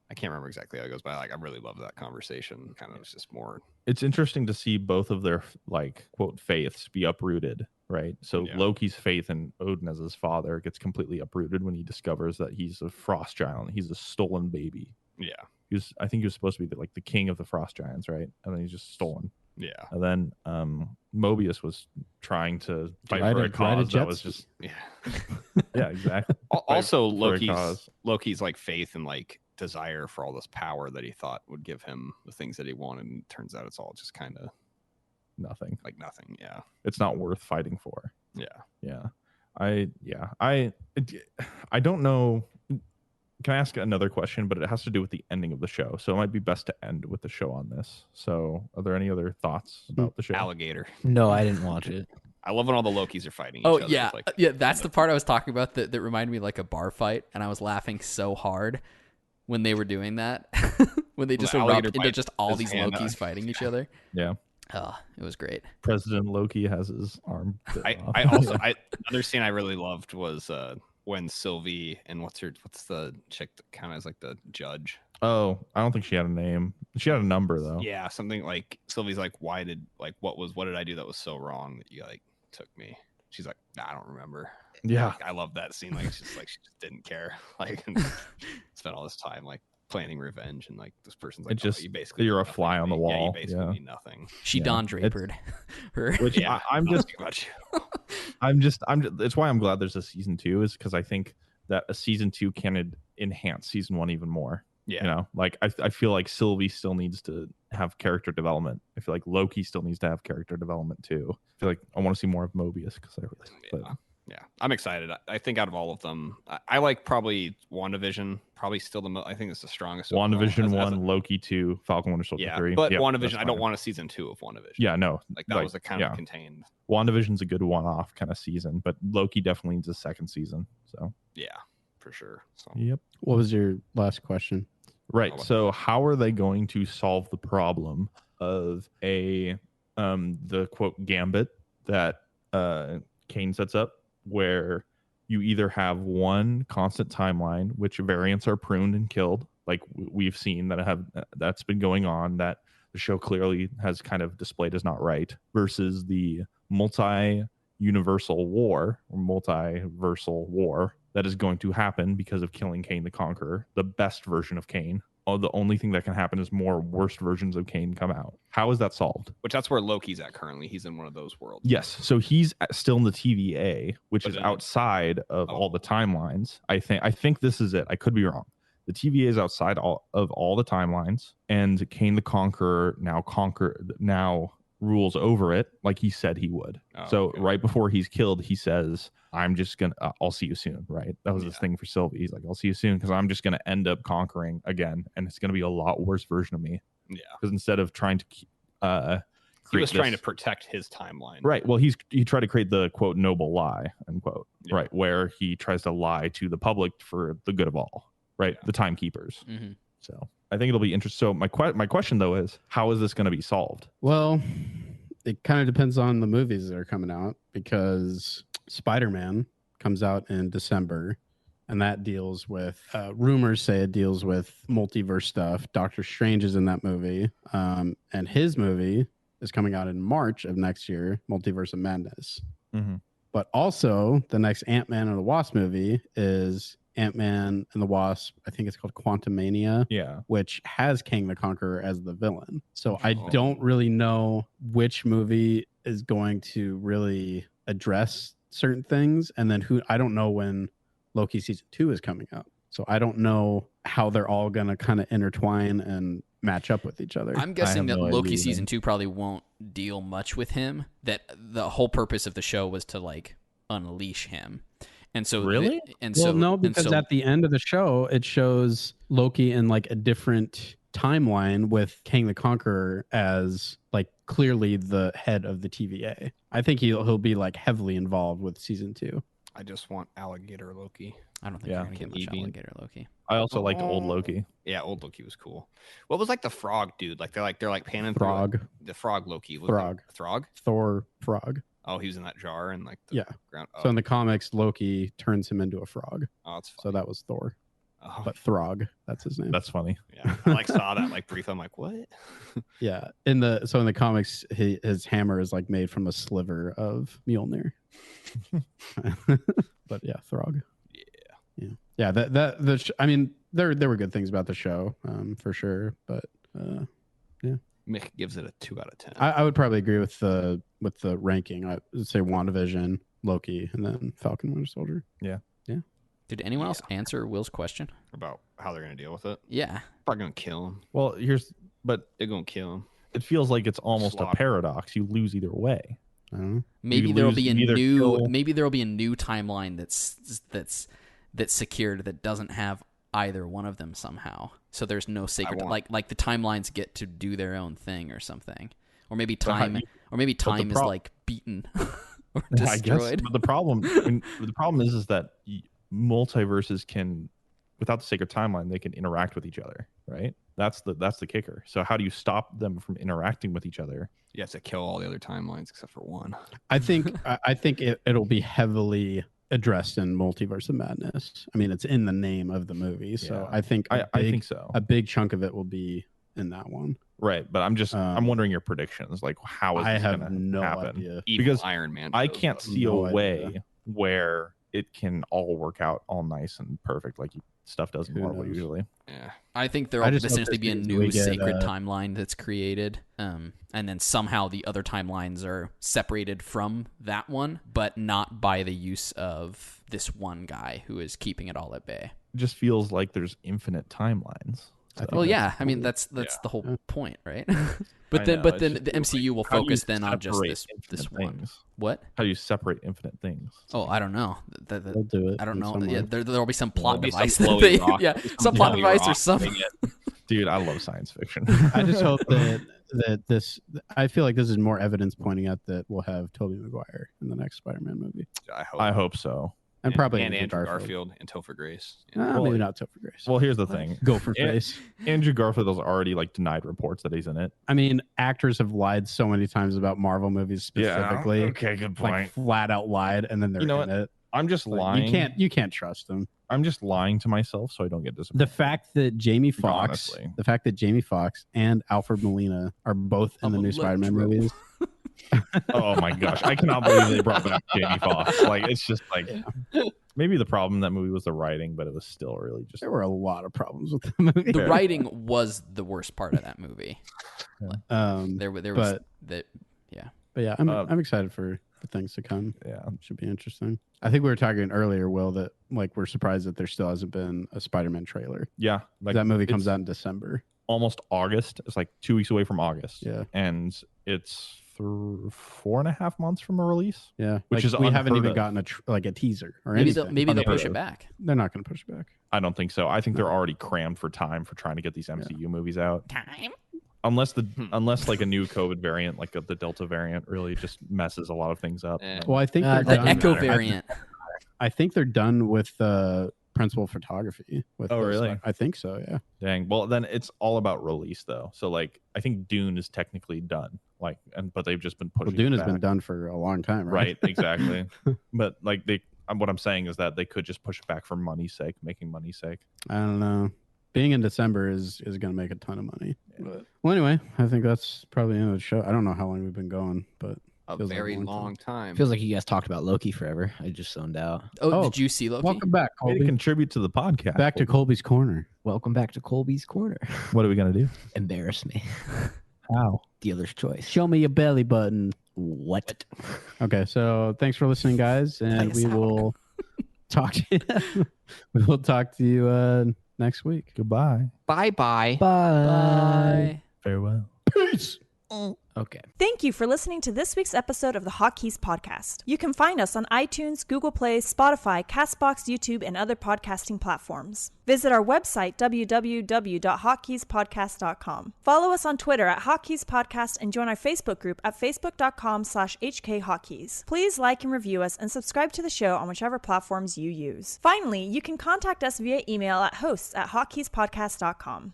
I can't remember exactly how it goes, but like I really love that conversation. Kind of, it's just more. It's interesting to see both of their like quote faiths be uprooted, right? So Loki's faith in Odin as his father gets completely uprooted when he discovers that he's a frost giant. He's a stolen baby. Yeah, I think he was supposed to be like the king of the frost giants, right? And then he's just stolen. Yeah. And then Mobius was trying to fight for a cause that was just yeah, exactly. Also, Loki's like faith and like desire for all this power that he thought would give him the things that he wanted, and it turns out it's all just kind of nothing. Like nothing. Yeah. It's not worth fighting for. Yeah. Yeah. I don't know. Can I ask another question? But it has to do with the ending of the show. So it might be best to end with the show on this. So are there any other thoughts about the show? Alligator. No, I didn't watch it. I love when all the Lokis are fighting each other. Yeah. Yeah, that's the part I was talking about that reminded me of like a bar fight. And I was laughing so hard when they were doing that. When they just erupted into just all these Lokis fighting each other. Yeah. Oh, it was great. President Loki has his arm. Another scene I really loved was when Sylvie and what's the chick that kind of is like the judge. Oh, I don't think she had a name. She had a number though. Yeah, something like Sylvie's like, what did I do that was so wrong that you like took me? She's like, nah, I don't remember. Yeah, like, I love that scene. Like it's just like she just didn't care. Like spent all this time like planning revenge, and like this person's like, you're a fly on the wall. Yeah, you basically mean nothing. She Don Drapered her. Which it's why I'm glad there's a season 2, is because I think that a season 2 can enhance season 1 even more. Yeah, like I feel like Sylvie still needs to have character development. I feel like Loki still needs to have character development too. I feel like I want to see more of Mobius because I really. Yeah, I'm excited. I think out of all of them, I like probably WandaVision. Probably still I think it's the strongest. WandaVision 1, Loki 2, Falcon Winter Soldier 3. But WandaVision, I don't want a season 2 of WandaVision. Yeah, no. Like that was a kind of contained. WandaVision's a good one-off kind of season, but Loki definitely needs a second season. So yeah, for sure. So. Yep. What was your last question? Right. So how are they going to solve the problem of the quote gambit that Kane sets up, where you either have one constant timeline, which variants are pruned and killed, like we've seen that's been going on, that the show clearly has kind of displayed as not right, versus the multi universal war or multiversal war that is going to happen because of killing Kane the Conqueror, the best version of Kane. Oh, the only thing that can happen is more worst versions of Kane come out. How is that solved? Which that's where Loki's at currently. He's in one of those worlds. Yes, so he's still in the TVA, which But is then outside of all the timelines. I think this is it. I could be wrong. The TVA is outside of all the timelines, and Kane the Conqueror now rules over it like he said he would. Right before he's killed, he says, I'm just gonna I'll see you soon, right? That was his thing for Sylvie. He's like, I'll see you soon, because I'm just gonna end up conquering again, and it's gonna be a lot worse version of me. Yeah, because instead of trying to he was trying to protect his timeline, right? Well, he tried to create the quote noble lie, unquote, right, where he tries to lie to the public for the good of all, right? The timekeepers. So I think it'll be interesting. So my question though is, how is this going to be solved? Well, it kind of depends on the movies that are coming out, because Spider-Man comes out in December, and that deals with rumors say it deals with multiverse stuff. Doctor Strange is in that movie, and his movie is coming out in March of next year, Multiverse of Madness. But also the next Ant-Man and the Wasp movie is Ant-Man and the Wasp. I think it's called Quantumania. Yeah, which has Kang the Conqueror as the villain. So I don't really know which movie is going to really address certain things, and then I don't know when Loki season 2 is coming out. So I don't know how they're all going to kind of intertwine and match up with each other. I'm guessing that Loki season 2 probably won't deal much with him. That the whole purpose of the show was to like unleash him. And so really? No, because at the end of the show, it shows Loki in like a different timeline with Kang the Conqueror as like clearly the head of the TVA. I think he'll be like heavily involved with season 2. I just want alligator Loki. I don't think you're gonna get much alligator Loki. I also liked old Loki. Yeah, old Loki was cool. What was like the frog dude? Like they're panning Frog. through the frog Loki. Frog. Frog. Thor frog. Oh, he was in that jar and like the ground. Oh. So in the comics, Loki turns him into a frog. Oh, that's funny. So that was Thor. Oh. But Throg, that's his name. That's funny. Yeah, I like saw that like brief. I'm like, what? Yeah, in the comics, his hammer is like made from a sliver of Mjolnir. But yeah, Throg. Yeah. I mean, there were good things about the show, for sure. But yeah, Mick gives it a 2 out of 10. I would probably agree with the ranking. I would say WandaVision, Loki, and then Falcon Winter Soldier. Yeah. Did anyone else answer Will's question about how they're gonna deal with it? Yeah, probably gonna kill him. Well, they're gonna kill him. It feels like it's almost a paradox. You lose either way. I don't know. Maybe there'll be a new timeline that's secured that doesn't have either one of them somehow. So there's no sacred like the timelines get to do their own thing or something. Or maybe time is like beaten or destroyed. I guess, but the problem is that multiverses can, without the sacred timeline, they can interact with each other, right? That's the kicker. So how do you stop them from interacting with each other? You have to kill all the other timelines except for one. I think it'll be heavily addressed in Multiverse of Madness. I mean, it's in the name of the movie, so I think I think so. A big chunk of it will be in that one, right? But I'm wondering your predictions, like how is this going to happen? Idea. Because Iron Man, I can't see a way where it can all work out all nice and perfect like stuff does in Marvel usually. Yeah, I think there will essentially be a new sacred timeline that's created, and then somehow the other timelines are separated from that one, but not by the use of this one guy who is keeping it all at bay. It just feels like there's infinite timelines. Well, yeah, I mean that's the whole point, right? But then the MCU will focus then on just this one. What? How do you separate infinite things? Oh, I don't know. They'll do it. I don't know. Somewhere. Yeah, there'll be some plot device. Some plot device or something. Dude, I love science fiction. I just hope that this. I feel like this is more evidence pointing out that we'll have Tobey Maguire in the next Spider-Man movie. I hope so. And probably Andrew Garfield and Topher Grace. Maybe not Topher Grace. Well, here's the thing. Gopher face. Andrew Garfield has already denied reports that he's in it. I mean, actors have lied so many times about Marvel movies specifically. Yeah. Okay, good point. Like flat out lied, and then they're in it. I'm just lying. You can't trust them. I'm just lying to myself so I don't get disappointed. The fact that Jamie Foxx and Alfred Molina are both in the new Spider-Man movies Oh my gosh, I cannot believe they brought back Jamie Foxx. Like, it's just like maybe the problem in that movie was the writing, but it was still really just. There were a lot of problems with the movie. The writing was the worst part of that movie. There was that. Yeah. But yeah, I'm excited for things to come. Yeah, it should be interesting. I think we were talking earlier, Will, that like we're surprised that there still hasn't been a Spider-Man trailer. Yeah, like that movie comes out in December. Almost August. It's like 2 weeks away from August. Yeah, and it's 4.5 months from a release. Yeah, which is we haven't even gotten a teaser or anything. Maybe they'll push it back. They're not going to push it back. I don't think so. I think they're already crammed for time for trying to get these MCU movies out. Unless like a new COVID variant, like the Delta variant, really just messes a lot of things up. Well, I think the Echo variant. I think they're done with principal photography. Really? I think so. Yeah. Dang. Well, then it's all about release, though. So, like, I think Dune is technically done. Like, but they've just been pushing. Well, Dune has back. been done for a long time, right? Right. Exactly. But like what I'm saying is that they could just push it back for money's sake, making money's sake. I don't know. Being in December is going to make a ton of money. Yeah. Well, anyway, I think that's probably the end of the show. I don't know how long we've been going, but a very long time. Feels like you guys talked about Loki forever. I just zoned out. Oh, did you see Loki? Welcome back, Colby. To contribute to the podcast. Back to Colby's Corner. Welcome back to Colby's Corner. What are we going to do? Embarrass me. How? Dealer's choice. Show me your belly button. What? Okay, so thanks for listening, guys, and we will talk to you. We will talk to you next week. Goodbye. Bye-bye. Bye. Farewell. Peace. Okay. Thank you for listening to this week's episode of the Hotkeys podcast. You can find us on iTunes, Google Play, Spotify, CastBox, YouTube, and other podcasting platforms. Visit our website, www.hotkeyspodcast.com. Follow us on Twitter at Hotkeys Podcast and join our Facebook group at facebook.com/HKHotkeys. Please like and review us and subscribe to the show on whichever platforms you use. Finally, you can contact us via email at hosts@hotkeyspodcast.com.